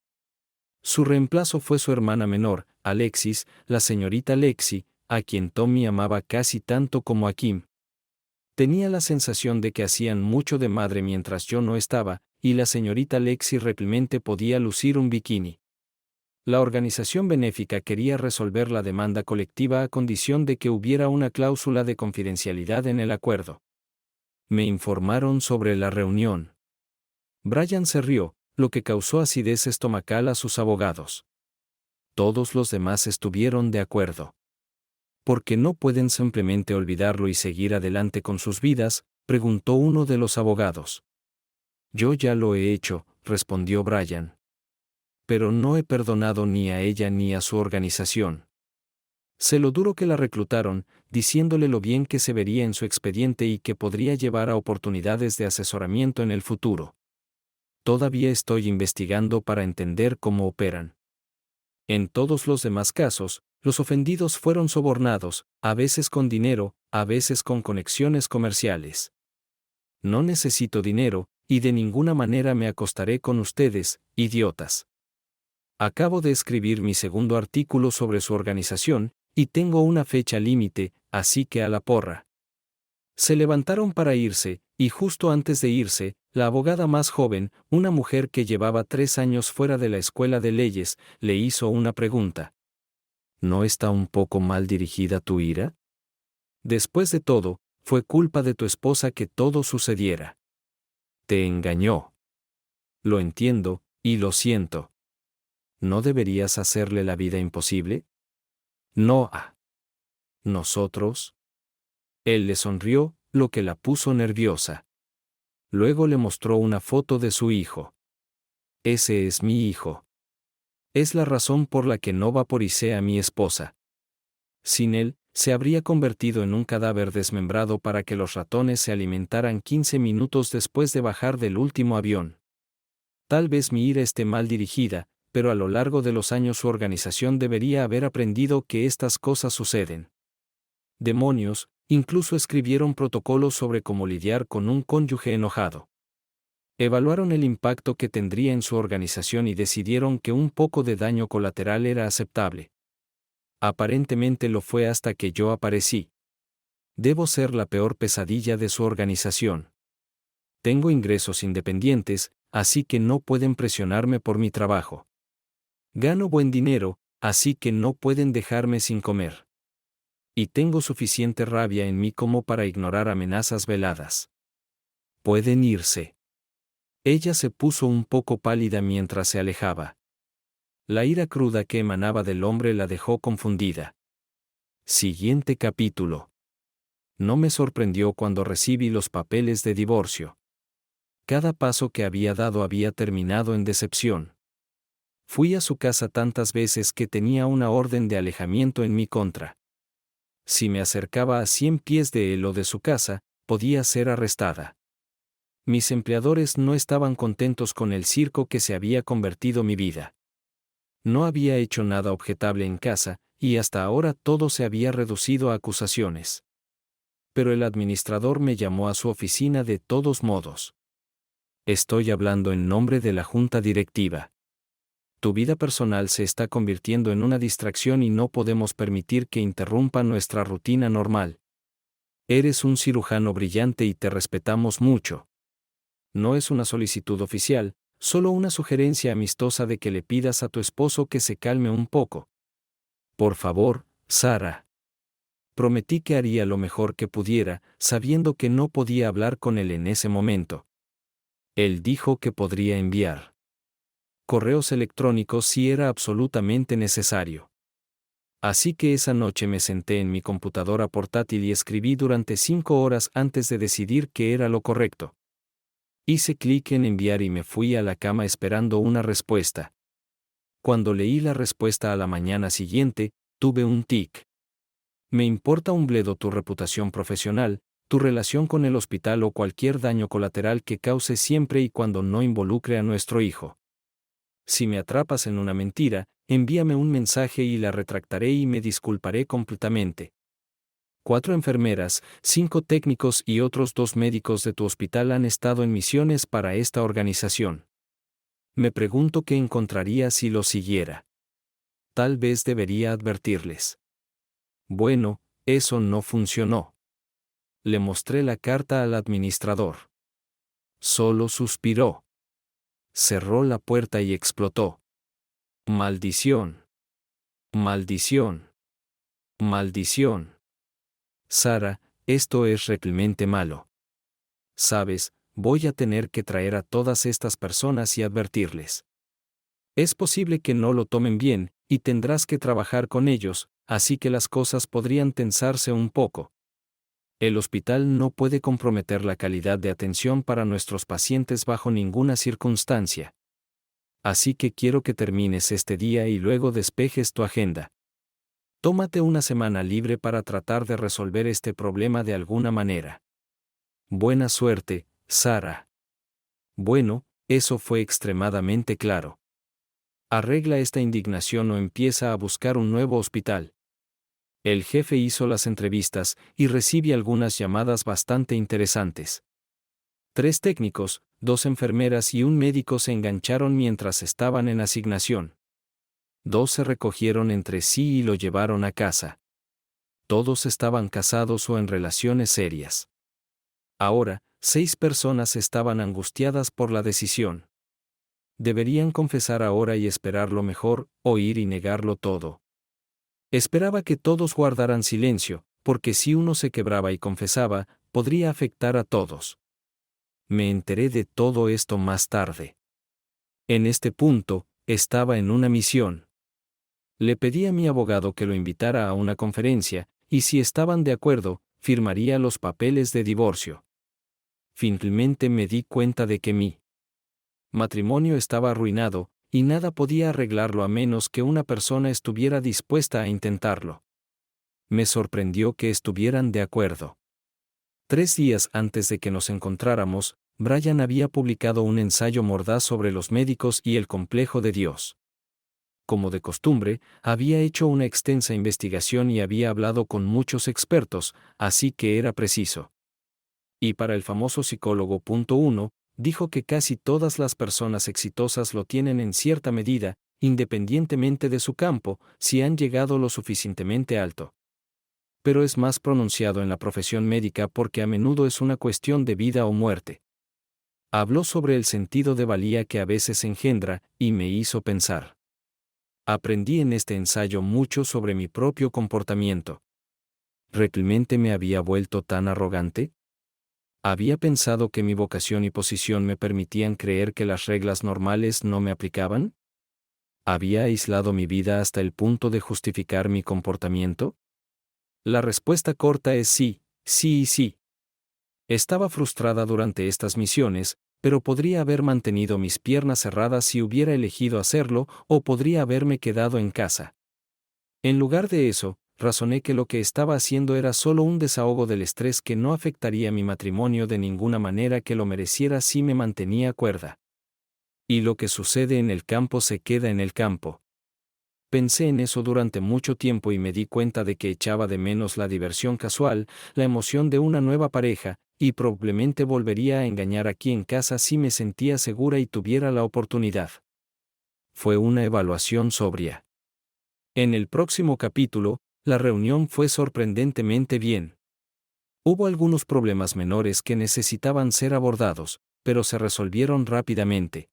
S1: Su reemplazo fue su hermana menor, Alexis, la señorita Lexi, a quien Tommy amaba casi tanto como a Kim. Tenía la sensación de que hacían mucho de madre mientras yo no estaba, y la señorita Lexi realmente podía lucir un bikini. La organización benéfica quería resolver la demanda colectiva a condición de que hubiera una cláusula de confidencialidad en el acuerdo. Me informaron sobre la reunión. Brian se rió, lo que causó acidez estomacal a sus abogados. Todos los demás estuvieron de acuerdo. ¿Por qué no pueden simplemente olvidarlo y seguir adelante con sus vidas?, preguntó uno de los abogados. Yo ya lo he hecho, respondió Brian. Pero no he perdonado ni a ella ni a su organización. Sé lo duro que la reclutaron, diciéndole lo bien que se vería en su expediente y que podría llevar a oportunidades de asesoramiento en el futuro. Todavía estoy investigando para entender cómo operan. En todos los demás casos, los ofendidos fueron sobornados, a veces con dinero, a veces con conexiones comerciales. No necesito dinero, y de ninguna manera me acostaré con ustedes, idiotas. Acabo de escribir mi 2º artículo sobre su organización, y tengo una fecha límite, así que a la porra. Se levantaron para irse, y justo antes de irse, la abogada más joven, una mujer que llevaba 3 años fuera de la escuela de leyes, le hizo una pregunta. ¿No está un poco mal dirigida tu ira? Después de todo, fue culpa de tu esposa que todo sucediera. Te engañó. Lo entiendo, y lo siento. ¿No deberías hacerle la vida imposible? No a nosotros. Él le sonrió, lo que la puso nerviosa. Luego le mostró una foto de su hijo. Ese es mi hijo. Es la razón por la que no vaporicé a mi esposa. Sin él, se habría convertido en un cadáver desmembrado para que los ratones se alimentaran 15 minutos después de bajar del último avión. Tal vez mi ira esté mal dirigida, pero a lo largo de los años su organización debería haber aprendido que estas cosas suceden. Demonios, incluso escribieron protocolos sobre cómo lidiar con un cónyuge enojado. Evaluaron el impacto que tendría en su organización y decidieron que un poco de daño colateral era aceptable. Aparentemente lo fue hasta que yo aparecí. Debo ser la peor pesadilla de su organización. Tengo ingresos independientes, así que no pueden presionarme por mi trabajo. Gano buen dinero, así que no pueden dejarme sin comer. Y tengo suficiente rabia en mí como para ignorar amenazas veladas. Pueden irse. Ella se puso un poco pálida mientras se alejaba. La ira cruda que emanaba del hombre la dejó confundida. Siguiente capítulo. No me sorprendió cuando recibí los papeles de divorcio. Cada paso que había dado había terminado en decepción. Fui a su casa tantas veces que tenía una orden de alejamiento en mi contra. Si me acercaba a 100 pies de él o de su casa, podía ser arrestada. Mis empleadores no estaban contentos con el circo que se había convertido mi vida. No había hecho nada objetable en casa, y hasta ahora todo se había reducido a acusaciones. Pero el administrador me llamó a su oficina de todos modos. Estoy hablando en nombre de la junta directiva. Tu vida personal se está convirtiendo en una distracción y no podemos permitir que interrumpa nuestra rutina normal. Eres un cirujano brillante y te respetamos mucho. No es una solicitud oficial, solo una sugerencia amistosa de que le pidas a tu esposo que se calme un poco. Por favor, Sara. Prometí que haría lo mejor que pudiera, sabiendo que no podía hablar con él en ese momento. Él dijo que podría enviar correos electrónicos si era absolutamente necesario. Así que esa noche me senté en mi computadora portátil y escribí durante 5 horas antes de decidir qué era lo correcto. Hice clic en enviar y me fui a la cama esperando una respuesta. Cuando leí la respuesta a la mañana siguiente, tuve un tic. Me importa un bledo tu reputación profesional, tu relación con el hospital o cualquier daño colateral que cause siempre y cuando no involucre a nuestro hijo. Si me atrapas en una mentira, envíame un mensaje y la retractaré y me disculparé completamente. 4 enfermeras, 5 técnicos y otros 2 médicos de tu hospital han estado en misiones para esta organización. Me pregunto qué encontraría si lo siguiera. Tal vez debería advertirles. Bueno, eso no funcionó. Le mostré la carta al administrador. Solo suspiró. Cerró la puerta y explotó. Maldición. Maldición. Maldición. Sara, esto es realmente malo. Sabes, voy a tener que traer a todas estas personas y advertirles. Es posible que no lo tomen bien, y tendrás que trabajar con ellos, así que las cosas podrían tensarse un poco. El hospital no puede comprometer la calidad de atención para nuestros pacientes bajo ninguna circunstancia. Así que quiero que termines este día y luego despejes tu agenda. Tómate una semana libre para tratar de resolver este problema de alguna manera. Buena suerte, Sara. Bueno, eso fue extremadamente claro. Arregla esta indignación o empieza a buscar un nuevo hospital. El jefe hizo las entrevistas y recibí algunas llamadas bastante interesantes. 3 técnicos, 2 enfermeras y un médico se engancharon mientras estaban en asignación. 2 se recogieron entre sí y lo llevaron a casa. Todos estaban casados o en relaciones serias. Ahora, 6 personas estaban angustiadas por la decisión. Deberían confesar ahora y esperar lo mejor, o ir y negarlo todo. Esperaba que todos guardaran silencio, porque si uno se quebraba y confesaba, podría afectar a todos. Me enteré de todo esto más tarde. En este punto, estaba en una misión. Le pedí a mi abogado que lo invitara a una conferencia, y si estaban de acuerdo, firmaría los papeles de divorcio. Finalmente me di cuenta de que mi matrimonio estaba arruinado, y nada podía arreglarlo a menos que una persona estuviera dispuesta a intentarlo. Me sorprendió que estuvieran de acuerdo. 3 días antes de que nos encontráramos, Brian había publicado un ensayo mordaz sobre los médicos y el complejo de Dios. Como de costumbre, había hecho una extensa investigación y había hablado con muchos expertos, así que era preciso. Y para el famoso psicólogo .1, dijo que casi todas las personas exitosas lo tienen en cierta medida, independientemente de su campo, si han llegado lo suficientemente alto. Pero es más pronunciado en la profesión médica porque a menudo es una cuestión de vida o muerte. Habló sobre el sentido de valía que a veces engendra, y me hizo pensar. Aprendí en este ensayo mucho sobre mi propio comportamiento. ¿Realmente me había vuelto tan arrogante? ¿Había pensado que mi vocación y posición me permitían creer que las reglas normales no me aplicaban? ¿Había aislado mi vida hasta el punto de justificar mi comportamiento? La respuesta corta es sí, sí y sí. Estaba frustrada durante estas misiones, pero podría haber mantenido mis piernas cerradas si hubiera elegido hacerlo, o podría haberme quedado en casa. En lugar de eso, razoné que lo que estaba haciendo era solo un desahogo del estrés que no afectaría mi matrimonio de ninguna manera que lo mereciera si me mantenía cuerda. Y lo que sucede en el campo se queda en el campo. Pensé en eso durante mucho tiempo y me di cuenta de que echaba de menos la diversión casual, la emoción de una nueva pareja, y probablemente volvería a engañar aquí en casa si me sentía segura y tuviera la oportunidad. Fue una evaluación sobria. En el próximo capítulo, la reunión fue sorprendentemente bien. Hubo algunos problemas menores que necesitaban ser abordados, pero se resolvieron rápidamente.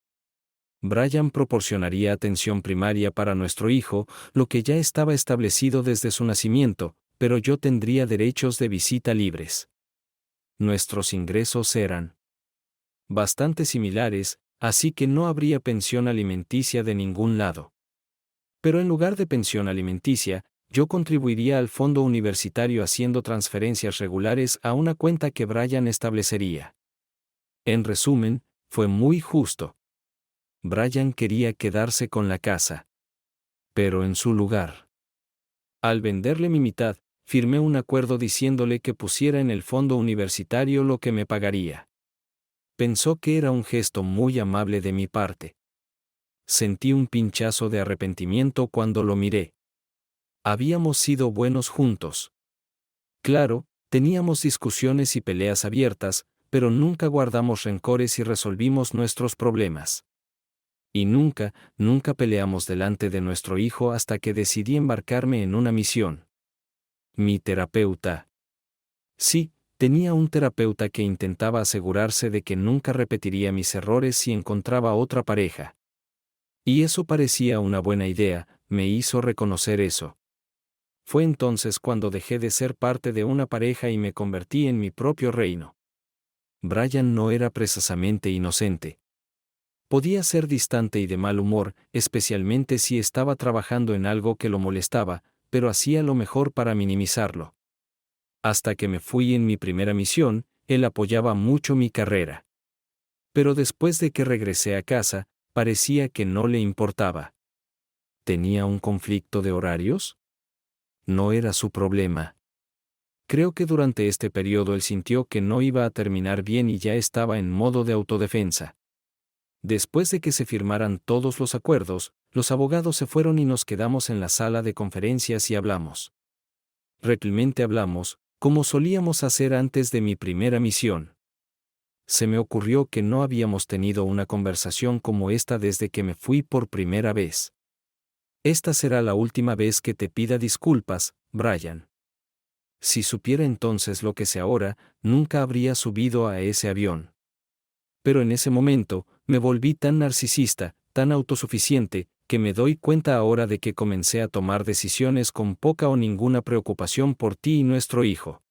S1: Brian proporcionaría atención primaria para nuestro hijo, lo que ya estaba establecido desde su nacimiento, pero yo tendría derechos de visita libres. Nuestros ingresos eran bastante similares, así que no habría pensión alimenticia de ningún lado. Pero en lugar de pensión alimenticia, yo contribuiría al fondo universitario haciendo transferencias regulares a una cuenta que Brian establecería. En resumen, fue muy justo. Brian quería quedarse con la casa. Pero en su lugar. Al venderle mi mitad, firmé un acuerdo diciéndole que pusiera en el fondo universitario lo que me pagaría. Pensó que era un gesto muy amable de mi parte. Sentí un pinchazo de arrepentimiento cuando lo miré. Habíamos sido buenos juntos. Claro, teníamos discusiones y peleas abiertas, pero nunca guardamos rencores y resolvimos nuestros problemas. Y nunca peleamos delante de nuestro hijo hasta que decidí embarcarme en una misión. Mi terapeuta. Sí, tenía un terapeuta que intentaba asegurarse de que nunca repetiría mis errores si encontraba otra pareja. Y eso parecía una buena idea, me hizo reconocer eso. Fue entonces cuando dejé de ser parte de una pareja y me convertí en mi propio reino. Brian no era precisamente inocente. Podía ser distante y de mal humor, especialmente si estaba trabajando en algo que lo molestaba, pero hacía lo mejor para minimizarlo. Hasta que me fui en mi primera misión, él apoyaba mucho mi carrera. Pero después de que regresé a casa, parecía que no le importaba. ¿Tenía un conflicto de horarios? No era su problema. Creo que durante este periodo él sintió que no iba a terminar bien y ya estaba en modo de autodefensa. Después de que se firmaran todos los acuerdos, los abogados se fueron y nos quedamos en la sala de conferencias y hablamos. Realmente hablamos, como solíamos hacer antes de mi primera misión. Se me ocurrió que no habíamos tenido una conversación como esta desde que me fui por primera vez. Esta será la última vez que te pida disculpas, Brian. Si supiera entonces lo que sé ahora, nunca habría subido a ese avión. Pero en ese momento, me volví tan narcisista, tan autosuficiente, que me doy cuenta ahora de que comencé a tomar decisiones con poca o ninguna preocupación por ti y nuestro hijo.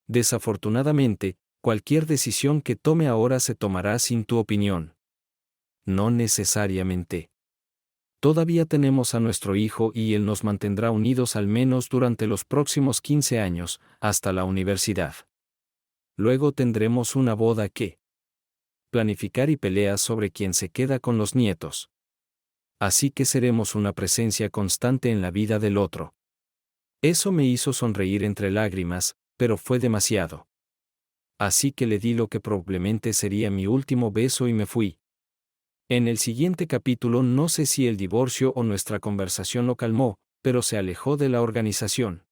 S1: Desafortunadamente, cualquier decisión que tome ahora se tomará sin tu opinión. No necesariamente. Todavía tenemos a nuestro hijo y él nos mantendrá unidos al menos durante los próximos 15 años, hasta la universidad. Luego tendremos una boda que planificar y peleas sobre quién se queda con los nietos. Así que seremos una presencia constante en la vida del otro. Eso me hizo sonreír entre lágrimas, pero fue demasiado. Así que le di lo que probablemente sería mi último beso y me fui. En el siguiente capítulo no sé si el divorcio o nuestra conversación lo calmó, pero se alejó de la organización.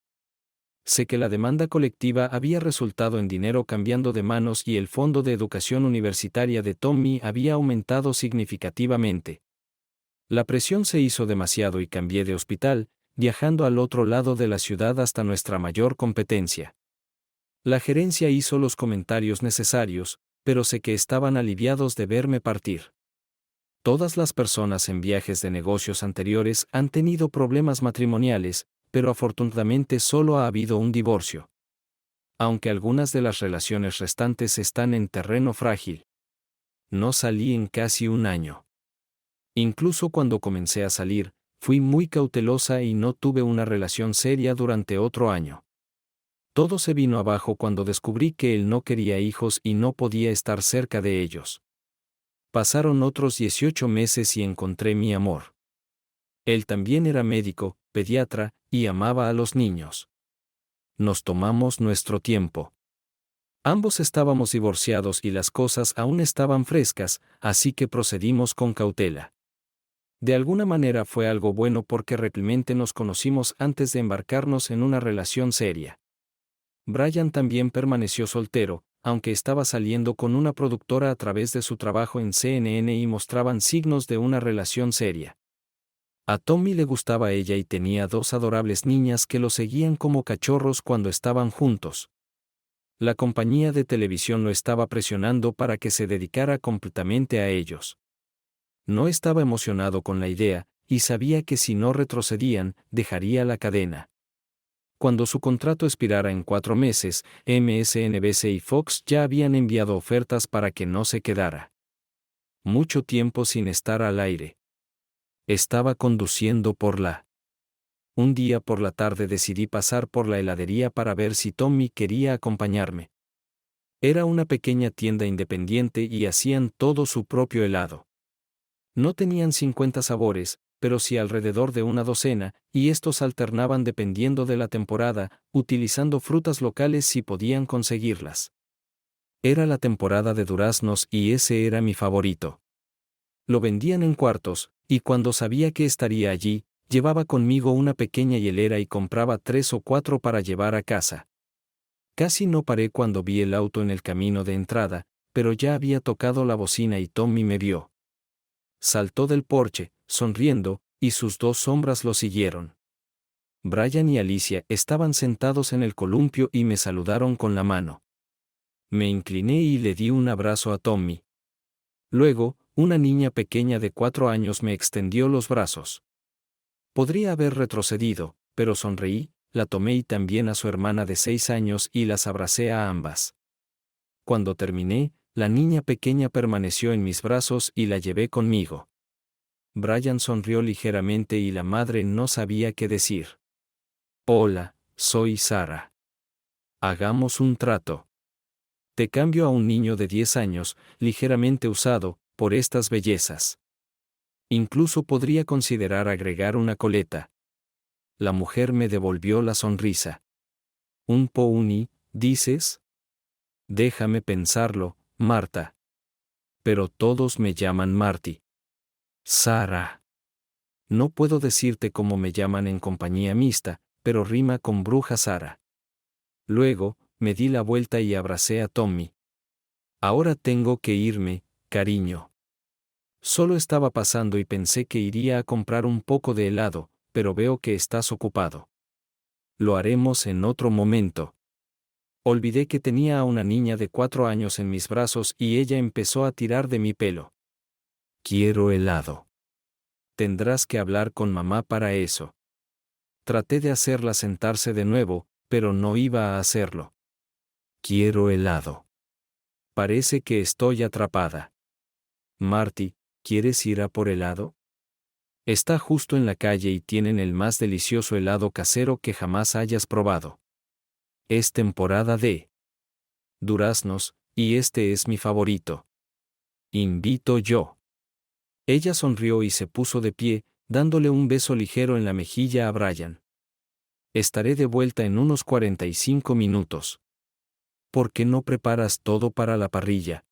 S1: Sé que la demanda colectiva había resultado en dinero cambiando de manos y el fondo de educación universitaria de Tommy había aumentado significativamente. La presión se hizo demasiado y cambié de hospital, viajando al otro lado de la ciudad hasta nuestra mayor competencia. La gerencia hizo los comentarios necesarios, pero sé que estaban aliviados de verme partir. Todas las personas en viajes de negocios anteriores han tenido problemas matrimoniales, pero afortunadamente solo ha habido un divorcio. Aunque algunas de las relaciones restantes están en terreno frágil. No salí en casi un año. Incluso cuando comencé a salir, fui muy cautelosa y no tuve una relación seria durante otro año. Todo se vino abajo cuando descubrí que él no quería hijos y no podía estar cerca de ellos. Pasaron otros 18 meses y encontré mi amor. Él también era médico, pediatra, y amaba a los niños. Nos tomamos nuestro tiempo. Ambos estábamos divorciados y las cosas aún estaban frescas, así que procedimos con cautela. De alguna manera fue algo bueno porque realmente nos conocimos antes de embarcarnos en una relación seria. Brian también permaneció soltero, aunque estaba saliendo con una productora a través de su trabajo en CNN y mostraban signos de una relación seria. A Tommy le gustaba ella y tenía 2 adorables niñas que lo seguían como cachorros cuando estaban juntos. La compañía de televisión lo estaba presionando para que se dedicara completamente a ellos. No estaba emocionado con la idea, y sabía que si no retrocedían, dejaría la cadena. Cuando su contrato expirara en 4 meses, MSNBC y Fox ya habían enviado ofertas para que no se quedara. Mucho tiempo sin estar al aire. Estaba conduciendo por la. Un día por la tarde decidí pasar por la heladería para ver si Tommy quería acompañarme. Era una pequeña tienda independiente y hacían todo su propio helado. No tenían 50 sabores, pero sí alrededor de una docena, y estos alternaban dependiendo de la temporada, utilizando frutas locales si podían conseguirlas. Era la temporada de duraznos y ese era mi favorito. Lo vendían en cuartos, y cuando sabía que estaría allí, llevaba conmigo una pequeña hielera y compraba 3 o 4 para llevar a casa. Casi no paré cuando vi el auto en el camino de entrada, pero ya había tocado la bocina y Tommy me vio. Saltó del porche, sonriendo, y sus 2 sombras lo siguieron. Brian y Alicia estaban sentados en el columpio y me saludaron con la mano. Me incliné y le di un abrazo a Tommy. Luego, una niña pequeña de 4 años me extendió los brazos. Podría haber retrocedido, pero sonreí, la tomé y también a su hermana de 6 años y las abracé a ambas. Cuando terminé, la niña pequeña permaneció en mis brazos y la llevé conmigo. Brian sonrió ligeramente y la madre no sabía qué decir. Hola, soy Sara. Hagamos un trato. Te cambio a un niño de 10 años, ligeramente usado, por estas bellezas. Incluso podría considerar agregar una coleta. La mujer me devolvió la sonrisa. ¿Un pony, dices? Déjame pensarlo, Marta. Pero todos me llaman Marty. Sara. No puedo decirte cómo me llaman en compañía mixta, pero rima con bruja Sara. Luego, me di la vuelta y abracé a Tommy. Ahora tengo que irme, cariño. Solo estaba pasando y pensé que iría a comprar un poco de helado, pero veo que estás ocupado. Lo haremos en otro momento. Olvidé que tenía a una niña de 4 años en mis brazos y ella empezó a tirar de mi pelo. Quiero helado. Tendrás que hablar con mamá para eso. Traté de hacerla sentarse de nuevo, pero no iba a hacerlo. Quiero helado. Parece que estoy atrapada. Marty, ¿quieres ir a por helado? Está justo en la calle y tienen el más delicioso helado casero que jamás hayas probado. Es temporada de duraznos, y este es mi favorito. Invito yo. Ella sonrió y se puso de pie, dándole un beso ligero en la mejilla a Brian. Estaré de vuelta en unos 45 minutos. ¿Por qué no preparas todo para la parrilla?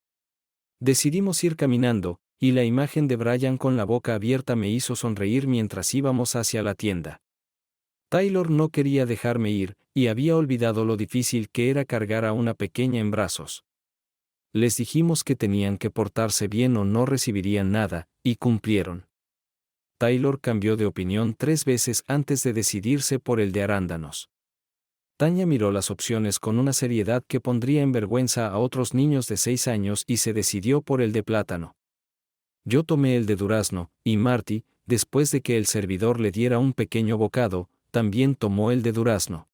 S1: Decidimos ir caminando, y la imagen de Brian con la boca abierta me hizo sonreír mientras íbamos hacia la tienda. Taylor no quería dejarme ir, y había olvidado lo difícil que era cargar a una pequeña en brazos. Les dijimos que tenían que portarse bien o no recibirían nada, y cumplieron. Taylor cambió de opinión 3 veces antes de decidirse por el de arándanos. Tanya miró las opciones con una seriedad que pondría en vergüenza a otros niños de 6 años y se decidió por el de plátano. Yo tomé el de durazno, y Marty, después de que el servidor le diera un pequeño bocado, también tomó el de durazno.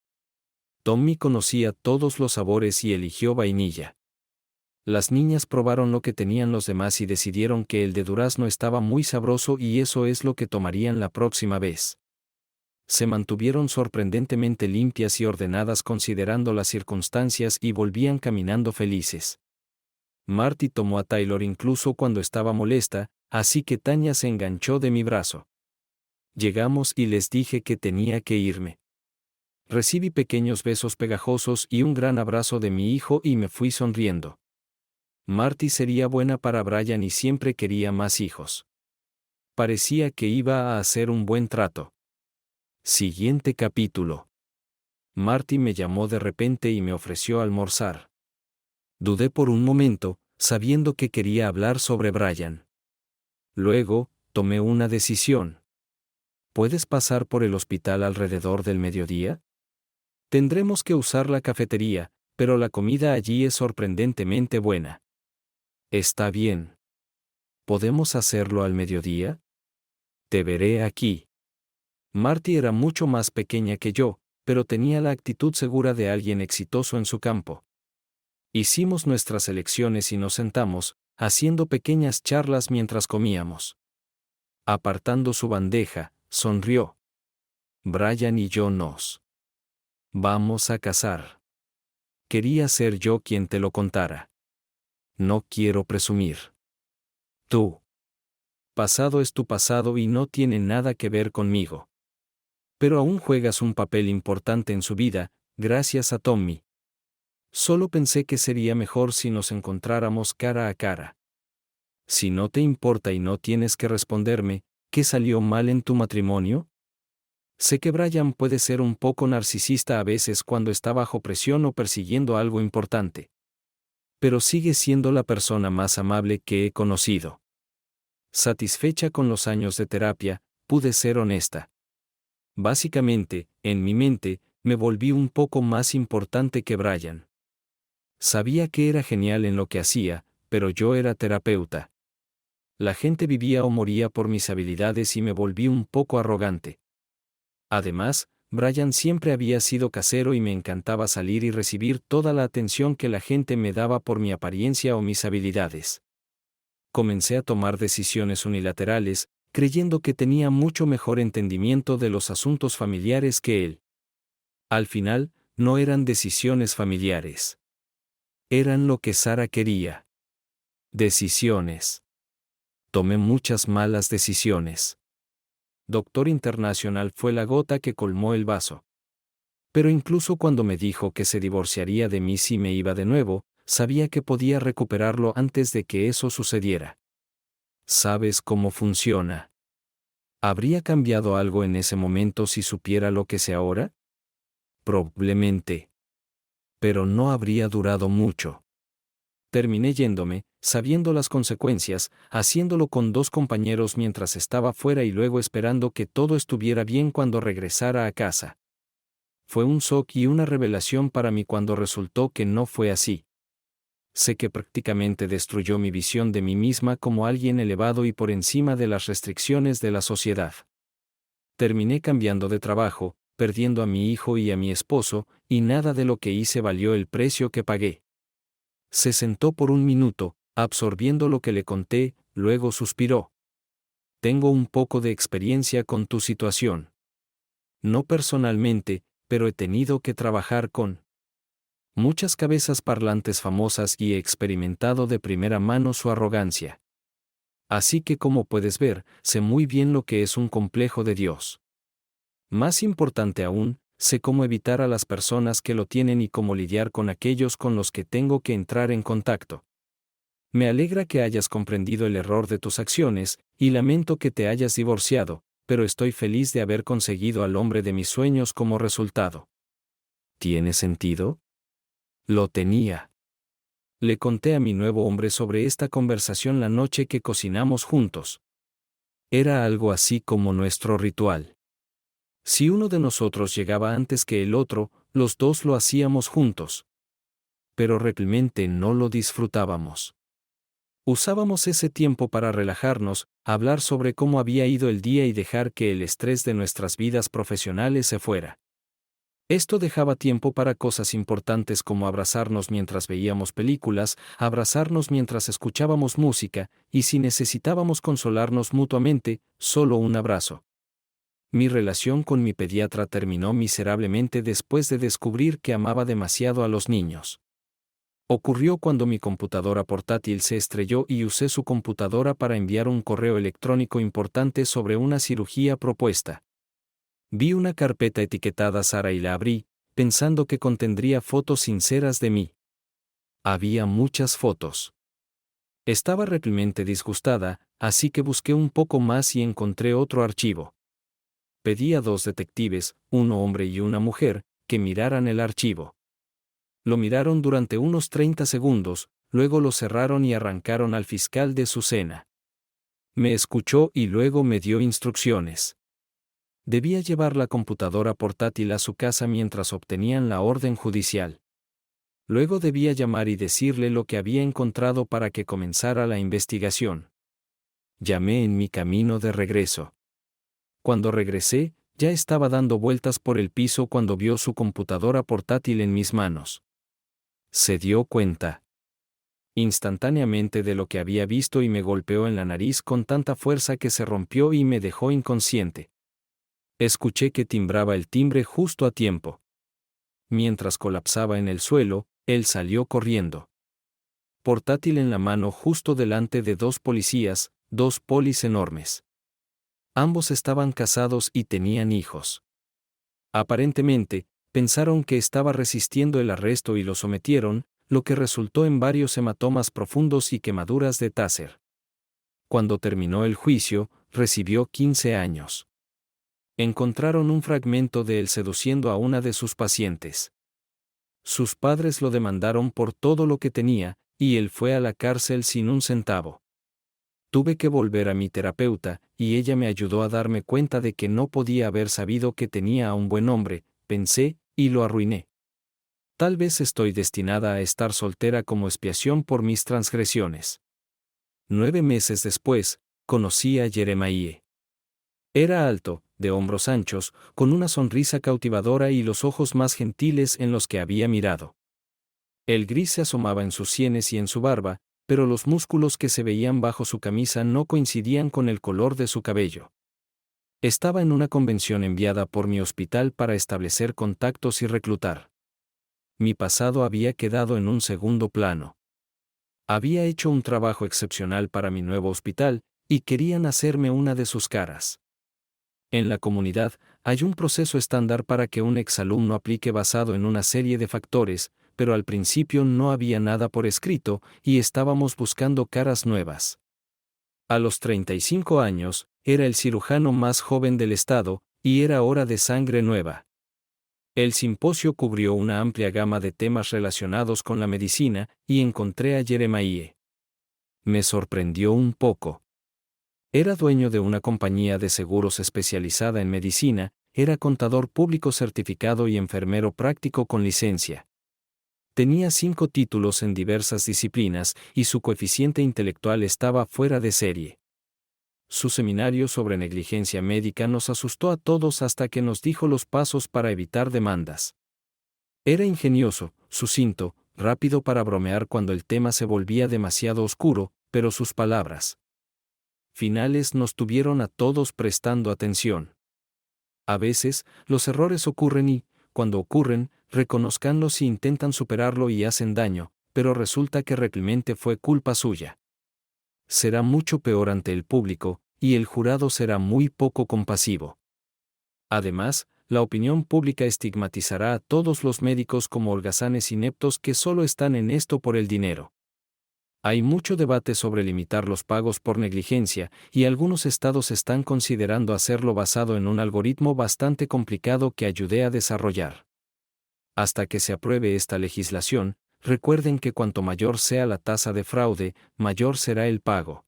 S1: Tommy conocía todos los sabores y eligió vainilla. Las niñas probaron lo que tenían los demás y decidieron que el de durazno estaba muy sabroso y eso es lo que tomarían la próxima vez. Se mantuvieron sorprendentemente limpias y ordenadas considerando las circunstancias y volvían caminando felices. Marty tomó a Taylor incluso cuando estaba molesta, así que Tanya se enganchó de mi brazo. Llegamos y les dije que tenía que irme. Recibí pequeños besos pegajosos y un gran abrazo de mi hijo y me fui sonriendo. Marty sería buena para Brian y siempre quería más hijos. Parecía que iba a hacer un buen trato. Siguiente capítulo. Marty me llamó de repente y me ofreció almorzar. Dudé por un momento, sabiendo que quería hablar sobre Brian. Luego, tomé una decisión. ¿Puedes pasar por el hospital alrededor del mediodía? Tendremos que usar la cafetería, pero la comida allí es sorprendentemente buena. Está bien. ¿Podemos hacerlo al mediodía? Te veré aquí. Marty era mucho más pequeña que yo, pero tenía la actitud segura de alguien exitoso en su campo. Hicimos nuestras elecciones y nos sentamos, haciendo pequeñas charlas mientras comíamos. Apartando su bandeja, sonrió. Brian y yo nos vamos a casar. Quería ser yo quien te lo contara. No quiero presumir. Tu pasado es tu pasado y no tiene nada que ver conmigo. Pero aún juegas un papel importante en su vida, gracias a Tommy. Solo pensé que sería mejor si nos encontráramos cara a cara. Si no te importa y no tienes que responderme, ¿qué salió mal en tu matrimonio? Sé que Brian puede ser un poco narcisista a veces cuando está bajo presión o persiguiendo algo importante. Pero sigue siendo la persona más amable que he conocido. Satisfecha con los años de terapia, pude ser honesta. Básicamente, en mi mente, me volví un poco más importante que Brian. Sabía que era genial en lo que hacía, pero yo era terapeuta. La gente vivía o moría por mis habilidades y me volví un poco arrogante. Además, Brian siempre había sido casero y me encantaba salir y recibir toda la atención que la gente me daba por mi apariencia o mis habilidades. Comencé a tomar decisiones unilaterales, creyendo que tenía mucho mejor entendimiento de los asuntos familiares que él. Al final, no eran decisiones familiares. Eran lo que Sara quería. Decisiones. Tomé muchas malas decisiones. Doctor Internacional fue la gota que colmó el vaso. Pero incluso cuando me dijo que se divorciaría de mí si me iba de nuevo, sabía que podía recuperarlo antes de que eso sucediera. ¿Sabes cómo funciona? ¿Habría cambiado algo en ese momento si supiera lo que sé ahora? Probablemente. Pero no habría durado mucho. Terminé yéndome, sabiendo las consecuencias, haciéndolo con 2 compañeros mientras estaba fuera y luego esperando que todo estuviera bien cuando regresara a casa. Fue un shock y una revelación para mí cuando resultó que no fue así. Sé que prácticamente destruyó mi visión de mí misma como alguien elevado y por encima de las restricciones de la sociedad. Terminé cambiando de trabajo, perdiendo a mi hijo y a mi esposo, y nada de lo que hice valió el precio que pagué. Se sentó por un minuto, absorbiendo lo que le conté, luego suspiró. Tengo un poco de experiencia con tu situación. No personalmente, pero he tenido que trabajar con muchas cabezas parlantes famosas y he experimentado de primera mano su arrogancia. Así que como puedes ver, sé muy bien lo que es un complejo de Dios. Más importante aún, sé cómo evitar a las personas que lo tienen y cómo lidiar con aquellos con los que tengo que entrar en contacto. Me alegra que hayas comprendido el error de tus acciones, y lamento que te hayas divorciado, pero estoy feliz de haber conseguido al hombre de mis sueños como resultado. ¿Tiene sentido? Lo tenía. Le conté a mi nuevo hombre sobre esta conversación la noche que cocinamos juntos. Era algo así como nuestro ritual. Si uno de nosotros llegaba antes que el otro, los dos lo hacíamos juntos. Pero realmente no lo disfrutábamos. Usábamos ese tiempo para relajarnos, hablar sobre cómo había ido el día y dejar que el estrés de nuestras vidas profesionales se fuera. Esto dejaba tiempo para cosas importantes como abrazarnos mientras veíamos películas, abrazarnos mientras escuchábamos música, y si necesitábamos consolarnos mutuamente, solo un abrazo. Mi relación con mi pediatra terminó miserablemente después de descubrir que amaba demasiado a los niños. Ocurrió cuando mi computadora portátil se estrelló y usé su computadora para enviar un correo electrónico importante sobre una cirugía propuesta. Vi una carpeta etiquetada Sara y la abrí, pensando que contendría fotos sinceras de mí. Había muchas fotos. Estaba realmente disgustada, así que busqué un poco más y encontré otro archivo. Pedí a 2 detectives, un hombre y una mujer, que miraran el archivo. Lo miraron durante unos 30 segundos, luego lo cerraron y arrancaron al fiscal de su cena. Me escuchó y luego me dio instrucciones. Debía llevar la computadora portátil a su casa mientras obtenían la orden judicial. Luego debía llamar y decirle lo que había encontrado para que comenzara la investigación. Llamé en mi camino de regreso. Cuando regresé, ya estaba dando vueltas por el piso cuando vio su computadora portátil en mis manos. Se dio cuenta instantáneamente de lo que había visto y me golpeó en la nariz con tanta fuerza que se rompió y me dejó inconsciente. Escuché que timbraba el timbre justo a tiempo. Mientras colapsaba en el suelo, él salió corriendo. Portátil en la mano justo delante de 2 policías, 2 polis enormes. Ambos estaban casados y tenían hijos. Aparentemente, pensaron que estaba resistiendo el arresto y lo sometieron, lo que resultó en varios hematomas profundos y quemaduras de Taser. Cuando terminó el juicio, recibió 15 años. Encontraron un fragmento de él seduciendo a una de sus pacientes. Sus padres lo demandaron por todo lo que tenía, y él fue a la cárcel sin un centavo. Tuve que volver a mi terapeuta, y ella me ayudó a darme cuenta de que no podía haber sabido que tenía a un buen hombre, pensé, y lo arruiné. Tal vez estoy destinada a estar soltera como expiación por mis transgresiones. 9 meses después, conocí a Jeremiah. Era alto, de hombros anchos, con una sonrisa cautivadora y los ojos más gentiles en los que había mirado. El gris se asomaba en sus sienes y en su barba, pero los músculos que se veían bajo su camisa no coincidían con el color de su cabello. Estaba en una convención enviada por mi hospital para establecer contactos y reclutar. Mi pasado había quedado en un segundo plano. Había hecho un trabajo excepcional para mi nuevo hospital, y querían hacerme una de sus caras. En la comunidad, hay un proceso estándar para que un exalumno aplique basado en una serie de factores, pero al principio no había nada por escrito, y estábamos buscando caras nuevas. A los 35 años, era el cirujano más joven del estado, y era hora de sangre nueva. El simposio cubrió una amplia gama de temas relacionados con la medicina, y encontré a Jeremiah. Me sorprendió un poco. Era dueño de una compañía de seguros especializada en medicina, era contador público certificado y enfermero práctico con licencia. Tenía 5 títulos en diversas disciplinas, y su coeficiente intelectual estaba fuera de serie. Su seminario sobre negligencia médica nos asustó a todos hasta que nos dijo los pasos para evitar demandas. Era ingenioso, sucinto, rápido para bromear cuando el tema se volvía demasiado oscuro, pero sus palabras finales nos tuvieron a todos prestando atención. A veces, los errores ocurren y, cuando ocurren, reconozcanlos e intentan superarlo y hacen daño, pero resulta que realmente fue culpa suya. Será mucho peor ante el público, y el jurado será muy poco compasivo. Además, la opinión pública estigmatizará a todos los médicos como holgazanes ineptos que solo están en esto por el dinero. Hay mucho debate sobre limitar los pagos por negligencia, y algunos estados están considerando hacerlo basado en un algoritmo bastante complicado que ayudé a desarrollar. Hasta que se apruebe esta legislación, recuerden que cuanto mayor sea la tasa de fraude, mayor será el pago.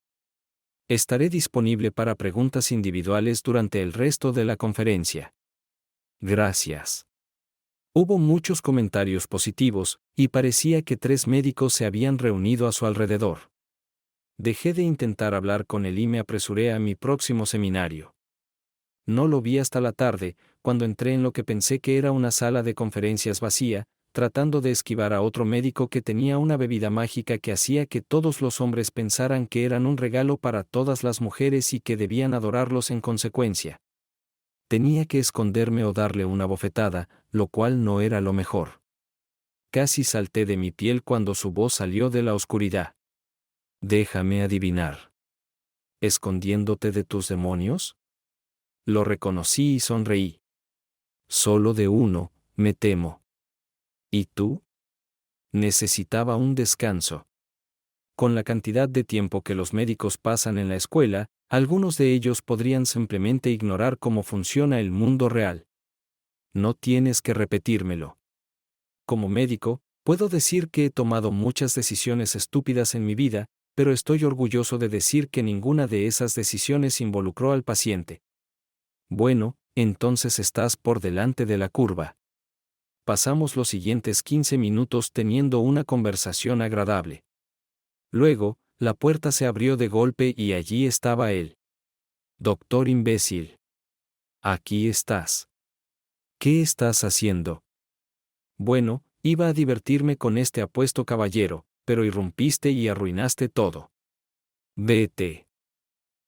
S1: Estaré disponible para preguntas individuales durante el resto de la conferencia. Gracias. Hubo muchos comentarios positivos, y parecía que 3 médicos se habían reunido a su alrededor. Dejé de intentar hablar con él y me apresuré a mi próximo seminario. No lo vi hasta la tarde, cuando entré en lo que pensé que era una sala de conferencias vacía, tratando de esquivar a otro médico que tenía una bebida mágica que hacía que todos los hombres pensaran que eran un regalo para todas las mujeres y que debían adorarlos en consecuencia. Tenía que esconderme o darle una bofetada, lo cual no era lo mejor. Casi salté de mi piel cuando su voz salió de la oscuridad. Déjame adivinar. ¿Escondiéndote de tus demonios? Lo reconocí y sonreí. Solo de uno, me temo. ¿Y tú? Necesitaba un descanso. Con la cantidad de tiempo que los médicos pasan en la escuela, algunos de ellos podrían simplemente ignorar cómo funciona el mundo real. No tienes que repetírmelo. Como médico, puedo decir que he tomado muchas decisiones estúpidas en mi vida, pero estoy orgulloso de decir que ninguna de esas decisiones involucró al paciente. Bueno, entonces estás por delante de la curva. Pasamos los siguientes 15 minutos teniendo una conversación agradable. Luego, la puerta se abrió de golpe y allí estaba él. Doctor imbécil. Aquí estás. ¿Qué estás haciendo? Bueno, iba a divertirme con este apuesto caballero, pero irrumpiste y arruinaste todo. Vete.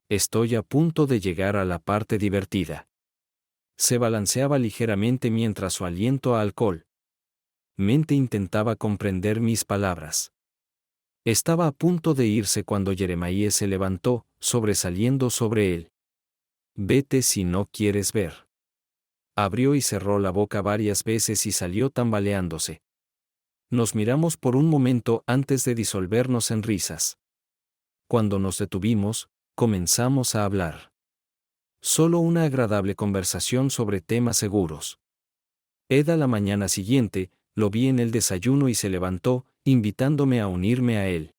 S1: Estoy a punto de llegar a la parte divertida. Se balanceaba ligeramente mientras su aliento a alcohol. Mente intentaba comprender mis palabras. Estaba a punto de irse cuando Jeremiah se levantó, sobresaliendo sobre él. Vete si no quieres ver. Abrió y cerró la boca varias veces y salió tambaleándose. Nos miramos por un momento antes de disolvernos en risas. Cuando nos detuvimos, comenzamos a hablar. Solo una agradable conversación sobre temas seguros. La mañana siguiente, lo vi en el desayuno y se levantó, invitándome a unirme a él.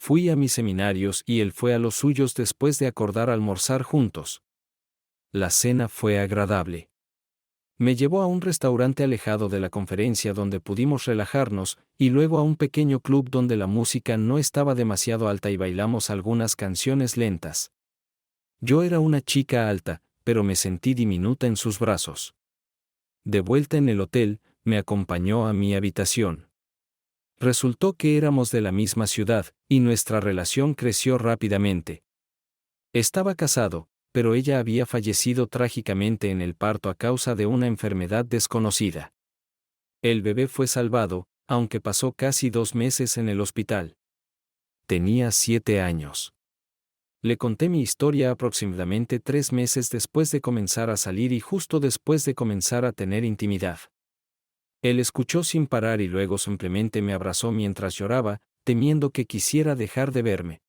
S1: Fui a mis seminarios y él fue a los suyos después de acordar almorzar juntos. La cena fue agradable. Me llevó a un restaurante alejado de la conferencia donde pudimos relajarnos, y luego a un pequeño club donde la música no estaba demasiado alta y bailamos algunas canciones lentas. Yo era una chica alta, pero me sentí diminuta en sus brazos. De vuelta en el hotel, me acompañó a mi habitación. Resultó que éramos de la misma ciudad, y nuestra relación creció rápidamente. Estaba casado, pero ella había fallecido trágicamente en el parto a causa de una enfermedad desconocida. El bebé fue salvado, aunque pasó casi 2 meses en el hospital. Tenía 7 años. Le conté mi historia aproximadamente 3 meses después de comenzar a salir y justo después de comenzar a tener intimidad. Él escuchó sin parar y luego simplemente me abrazó mientras lloraba, temiendo que quisiera dejar de verme.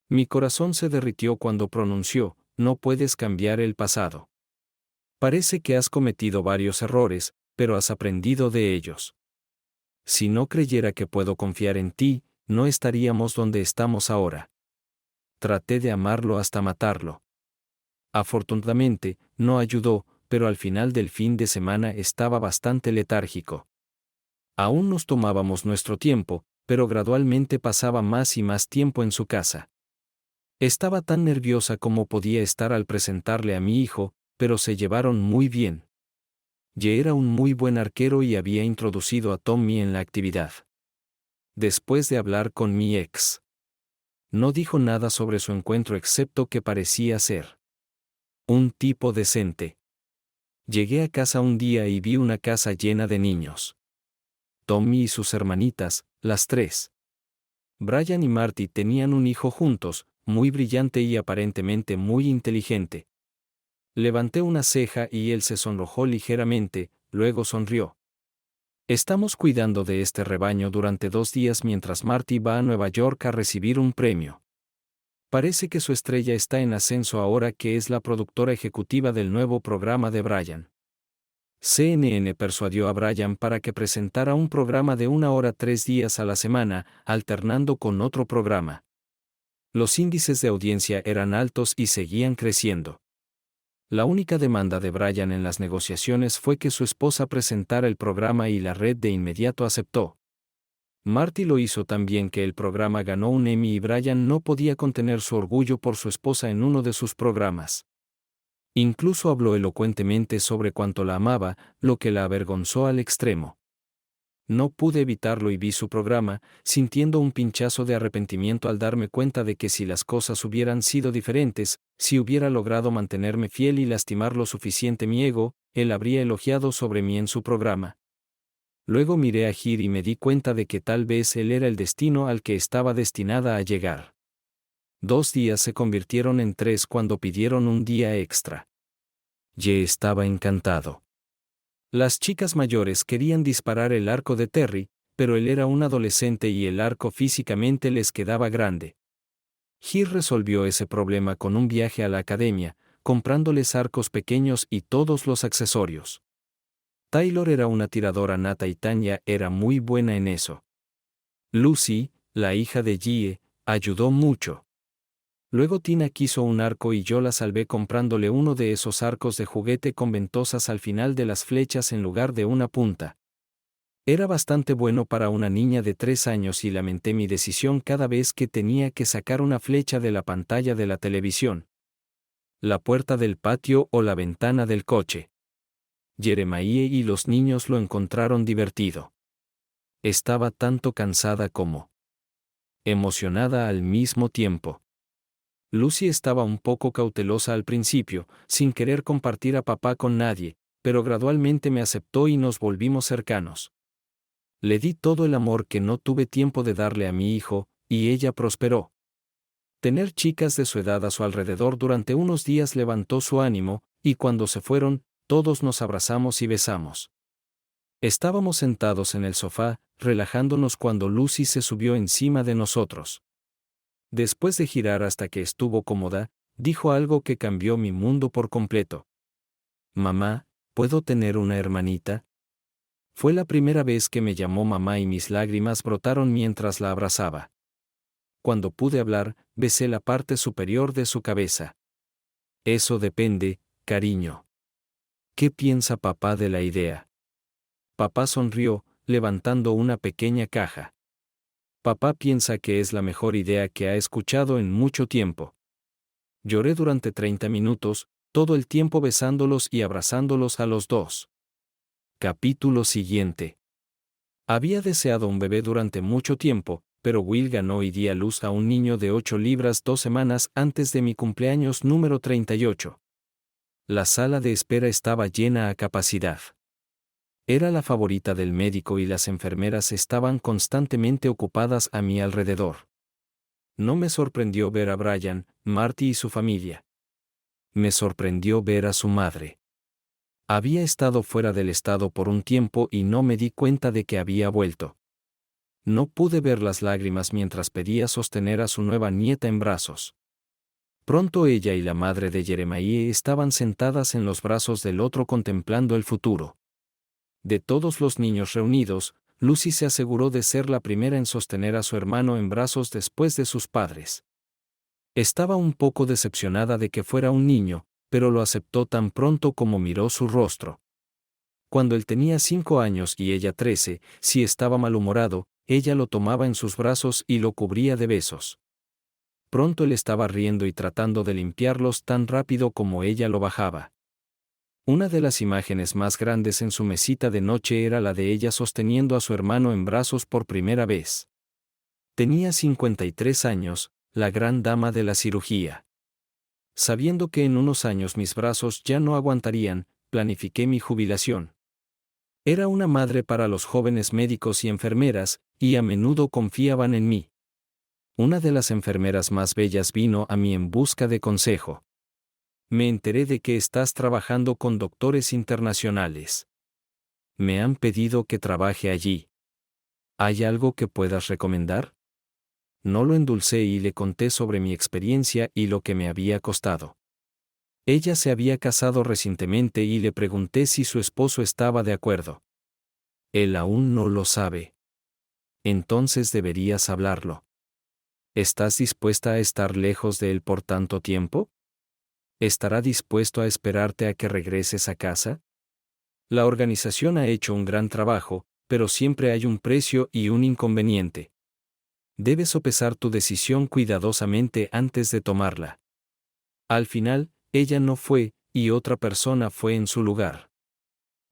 S1: Mi corazón se derritió cuando pronunció: no puedes cambiar el pasado. Parece que has cometido varios errores, pero has aprendido de ellos. Si no creyera que puedo confiar en ti, no estaríamos donde estamos ahora. Traté de amarlo hasta matarlo. Afortunadamente, no ayudó, pero al final del fin de semana estaba bastante letárgico. Aún nos tomábamos nuestro tiempo, pero gradualmente pasaba más y más tiempo en su casa. Estaba tan nerviosa como podía estar al presentarle a mi hijo, pero se llevaron muy bien. Ye era un muy buen arquero y había introducido a Tommy en la actividad. Después de hablar con mi ex, no dijo nada sobre su encuentro excepto que parecía ser un tipo decente. Llegué a casa un día y vi una casa llena de niños. Tommy y sus hermanitas, las 3. Brian y Marty tenían un hijo juntos, muy brillante y aparentemente muy inteligente. Levanté una ceja y él se sonrojó ligeramente, luego sonrió. Estamos cuidando de este rebaño durante 2 días mientras Marty va a Nueva York a recibir un premio. Parece que su estrella está en ascenso ahora que es la productora ejecutiva del nuevo programa de Brian. CNN persuadió a Brian para que presentara un programa de 1 hora 3 días a la semana, alternando con otro programa. Los índices de audiencia eran altos y seguían creciendo. La única demanda de Brian en las negociaciones fue que su esposa presentara el programa y la red de inmediato aceptó. Marty lo hizo tan bien que el programa ganó un Emmy y Brian no podía contener su orgullo por su esposa en uno de sus programas. Incluso habló elocuentemente sobre cuánto la amaba, lo que la avergonzó al extremo. No pude evitarlo y vi su programa, sintiendo un pinchazo de arrepentimiento al darme cuenta de que si las cosas hubieran sido diferentes, si hubiera logrado mantenerme fiel y lastimar lo suficiente mi ego, él habría elogiado sobre mí en su programa. Luego miré a Gir y me di cuenta de que tal vez él era el destino al que estaba destinada a llegar. 2 días se convirtieron en 3 cuando pidieron un día extra. Ye estaba encantado. Las chicas mayores querían disparar el arco de Terry, pero él era un adolescente y el arco físicamente les quedaba grande. Gir resolvió ese problema con un viaje a la academia, comprándoles arcos pequeños y todos los accesorios. Taylor era una tiradora nata y Tanya era muy buena en eso. Lucy, la hija de Jie, ayudó mucho. Luego Tina quiso un arco y yo la salvé comprándole uno de esos arcos de juguete con ventosas al final de las flechas en lugar de una punta. Era bastante bueno para una niña de 3 años y lamenté mi decisión cada vez que tenía que sacar una flecha de la pantalla de la televisión, la puerta del patio o la ventana del coche. Jeremiah y los niños lo encontraron divertido. Estaba tanto cansada como emocionada al mismo tiempo. Lucy estaba un poco cautelosa al principio, sin querer compartir a papá con nadie, pero gradualmente me aceptó y nos volvimos cercanos. Le di todo el amor que no tuve tiempo de darle a mi hijo, y ella prosperó. Tener chicas de su edad a su alrededor durante unos días levantó su ánimo, y cuando se fueron, todos nos abrazamos y besamos. Estábamos sentados en el sofá, relajándonos cuando Lucy se subió encima de nosotros. Después de girar hasta que estuvo cómoda, dijo algo que cambió mi mundo por completo. Mamá, ¿puedo tener una hermanita? Fue la primera vez que me llamó mamá y mis lágrimas brotaron mientras la abrazaba. Cuando pude hablar, besé la parte superior de su cabeza. Eso depende, cariño. ¿Qué piensa papá de la idea? Papá sonrió, levantando una pequeña caja. Papá piensa que es la mejor idea que ha escuchado en mucho tiempo. Lloré durante 30 minutos, todo el tiempo besándolos y abrazándolos a los dos. Capítulo siguiente. Había deseado un bebé durante mucho tiempo, pero Will ganó y di a luz a un niño de 8 libras 2 semanas antes de mi cumpleaños número 38. La sala de espera estaba llena a capacidad. Era la favorita del médico y las enfermeras estaban constantemente ocupadas a mi alrededor. No me sorprendió ver a Brian, Marty y su familia. Me sorprendió ver a su madre. Había estado fuera del estado por un tiempo y no me di cuenta de que había vuelto. No pude ver las lágrimas mientras pedía sostener a su nueva nieta en brazos. Pronto ella y la madre de Jeremiah estaban sentadas en los brazos del otro contemplando el futuro. De todos los niños reunidos, Lucy se aseguró de ser la primera en sostener a su hermano en brazos después de sus padres. Estaba un poco decepcionada de que fuera un niño, pero lo aceptó tan pronto como miró su rostro. Cuando él tenía 5 años y ella 13, si estaba malhumorado, ella lo tomaba en sus brazos y lo cubría de besos. Pronto él estaba riendo y tratando de limpiarlos tan rápido como ella lo bajaba. Una de las imágenes más grandes en su mesita de noche era la de ella sosteniendo a su hermano en brazos por primera vez. Tenía 53 años, la gran dama de la cirugía. Sabiendo que en unos años mis brazos ya no aguantarían, planifiqué mi jubilación. Era una madre para los jóvenes médicos y enfermeras, y a menudo confiaban en mí. Una de las enfermeras más bellas vino a mí en busca de consejo. Me enteré de que estás trabajando con doctores internacionales. Me han pedido que trabaje allí. ¿Hay algo que puedas recomendar? No lo endulcé y le conté sobre mi experiencia y lo que me había costado. Ella se había casado recientemente y le pregunté si su esposo estaba de acuerdo. Él aún no lo sabe. Entonces deberías hablarlo. ¿Estás dispuesta a estar lejos de él por tanto tiempo? ¿Estará dispuesto a esperarte a que regreses a casa? La organización ha hecho un gran trabajo, pero siempre hay un precio y un inconveniente. Debes sopesar tu decisión cuidadosamente antes de tomarla. Al final, ella no fue, y otra persona fue en su lugar.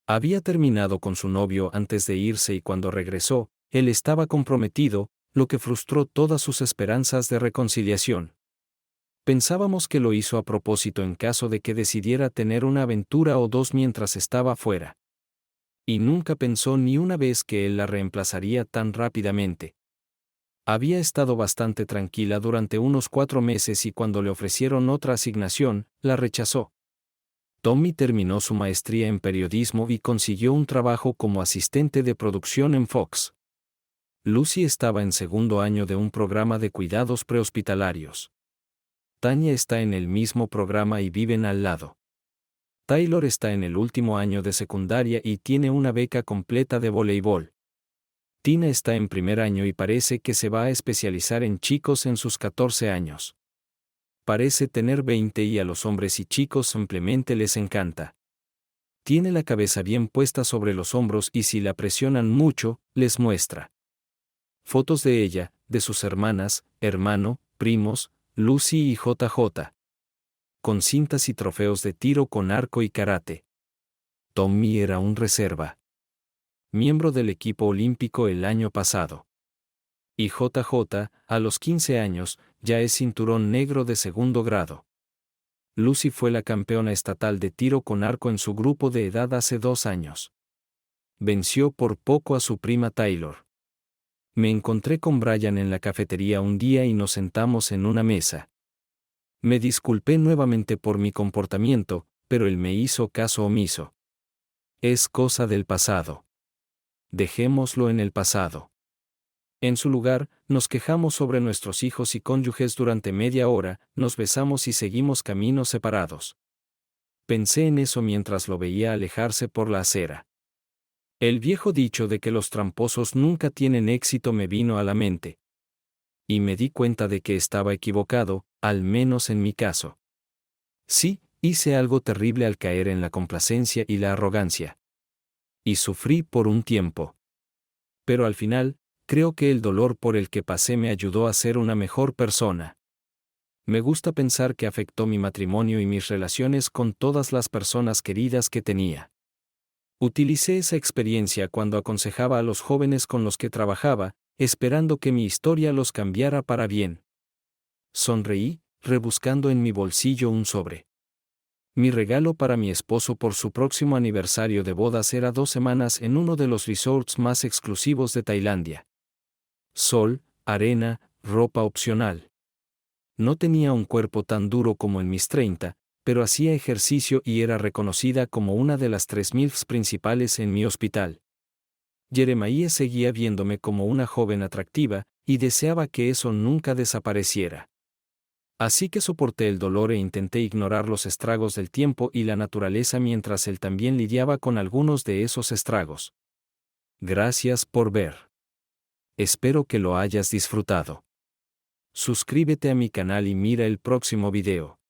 S1: Había terminado con su novio antes de irse y cuando regresó, él estaba comprometido, lo que frustró todas sus esperanzas de reconciliación. Pensábamos que lo hizo a propósito en caso de que decidiera tener una aventura o dos mientras estaba fuera. Y nunca pensó ni una vez que él la reemplazaría tan rápidamente. Había estado bastante tranquila durante unos 4 meses y cuando le ofrecieron otra asignación, la rechazó. Tommy terminó su maestría en periodismo y consiguió un trabajo como asistente de producción en Fox. Lucy estaba en segundo año de un programa de cuidados prehospitalarios. Tanya está en el mismo programa y viven al lado. Taylor está en el último año de secundaria y tiene una beca completa de voleibol. Tina está en primer año y parece que se va a especializar en chicos en sus 14 años. Parece tener 20 y a los hombres y chicos simplemente les encanta. Tiene la cabeza bien puesta sobre los hombros y si la presionan mucho, les muestra fotos de ella, de sus hermanas, hermano, primos, Lucy y JJ. Con cintas y trofeos de tiro con arco y karate. Tommy era un reserva. Miembro del equipo olímpico el año pasado. Y JJ, a los 15 años, ya es cinturón negro de segundo grado. Lucy fue la campeona estatal de tiro con arco en su grupo de edad hace 2 años. Venció por poco a su prima Taylor. Me encontré con Brian en la cafetería un día y nos sentamos en una mesa. Me disculpé nuevamente por mi comportamiento, pero él me hizo caso omiso. Es cosa del pasado. Dejémoslo en el pasado. En su lugar, nos quejamos sobre nuestros hijos y cónyuges durante media hora, nos besamos y seguimos caminos separados. Pensé en eso mientras lo veía alejarse por la acera. El viejo dicho de que los tramposos nunca tienen éxito me vino a la mente. Y me di cuenta de que estaba equivocado, al menos en mi caso. Sí, hice algo terrible al caer en la complacencia y la arrogancia. Y sufrí por un tiempo. Pero al final, creo que el dolor por el que pasé me ayudó a ser una mejor persona. Me gusta pensar que afectó mi matrimonio y mis relaciones con todas las personas queridas que tenía. Utilicé esa experiencia cuando aconsejaba a los jóvenes con los que trabajaba, esperando que mi historia los cambiara para bien. Sonreí, rebuscando en mi bolsillo un sobre. Mi regalo para mi esposo por su próximo aniversario de bodas era 2 semanas en uno de los resorts más exclusivos de Tailandia. Sol, arena, ropa opcional. No tenía un cuerpo tan duro como en mis 30, pero hacía ejercicio y era reconocida como una de las 3 MILFs principales en mi hospital. Jeremiah seguía viéndome como una joven atractiva, y deseaba que eso nunca desapareciera. Así que soporté el dolor e intenté ignorar los estragos del tiempo y la naturaleza mientras él también lidiaba con algunos de esos estragos. Gracias por ver. Espero que lo hayas disfrutado. Suscríbete a mi canal y mira el próximo video.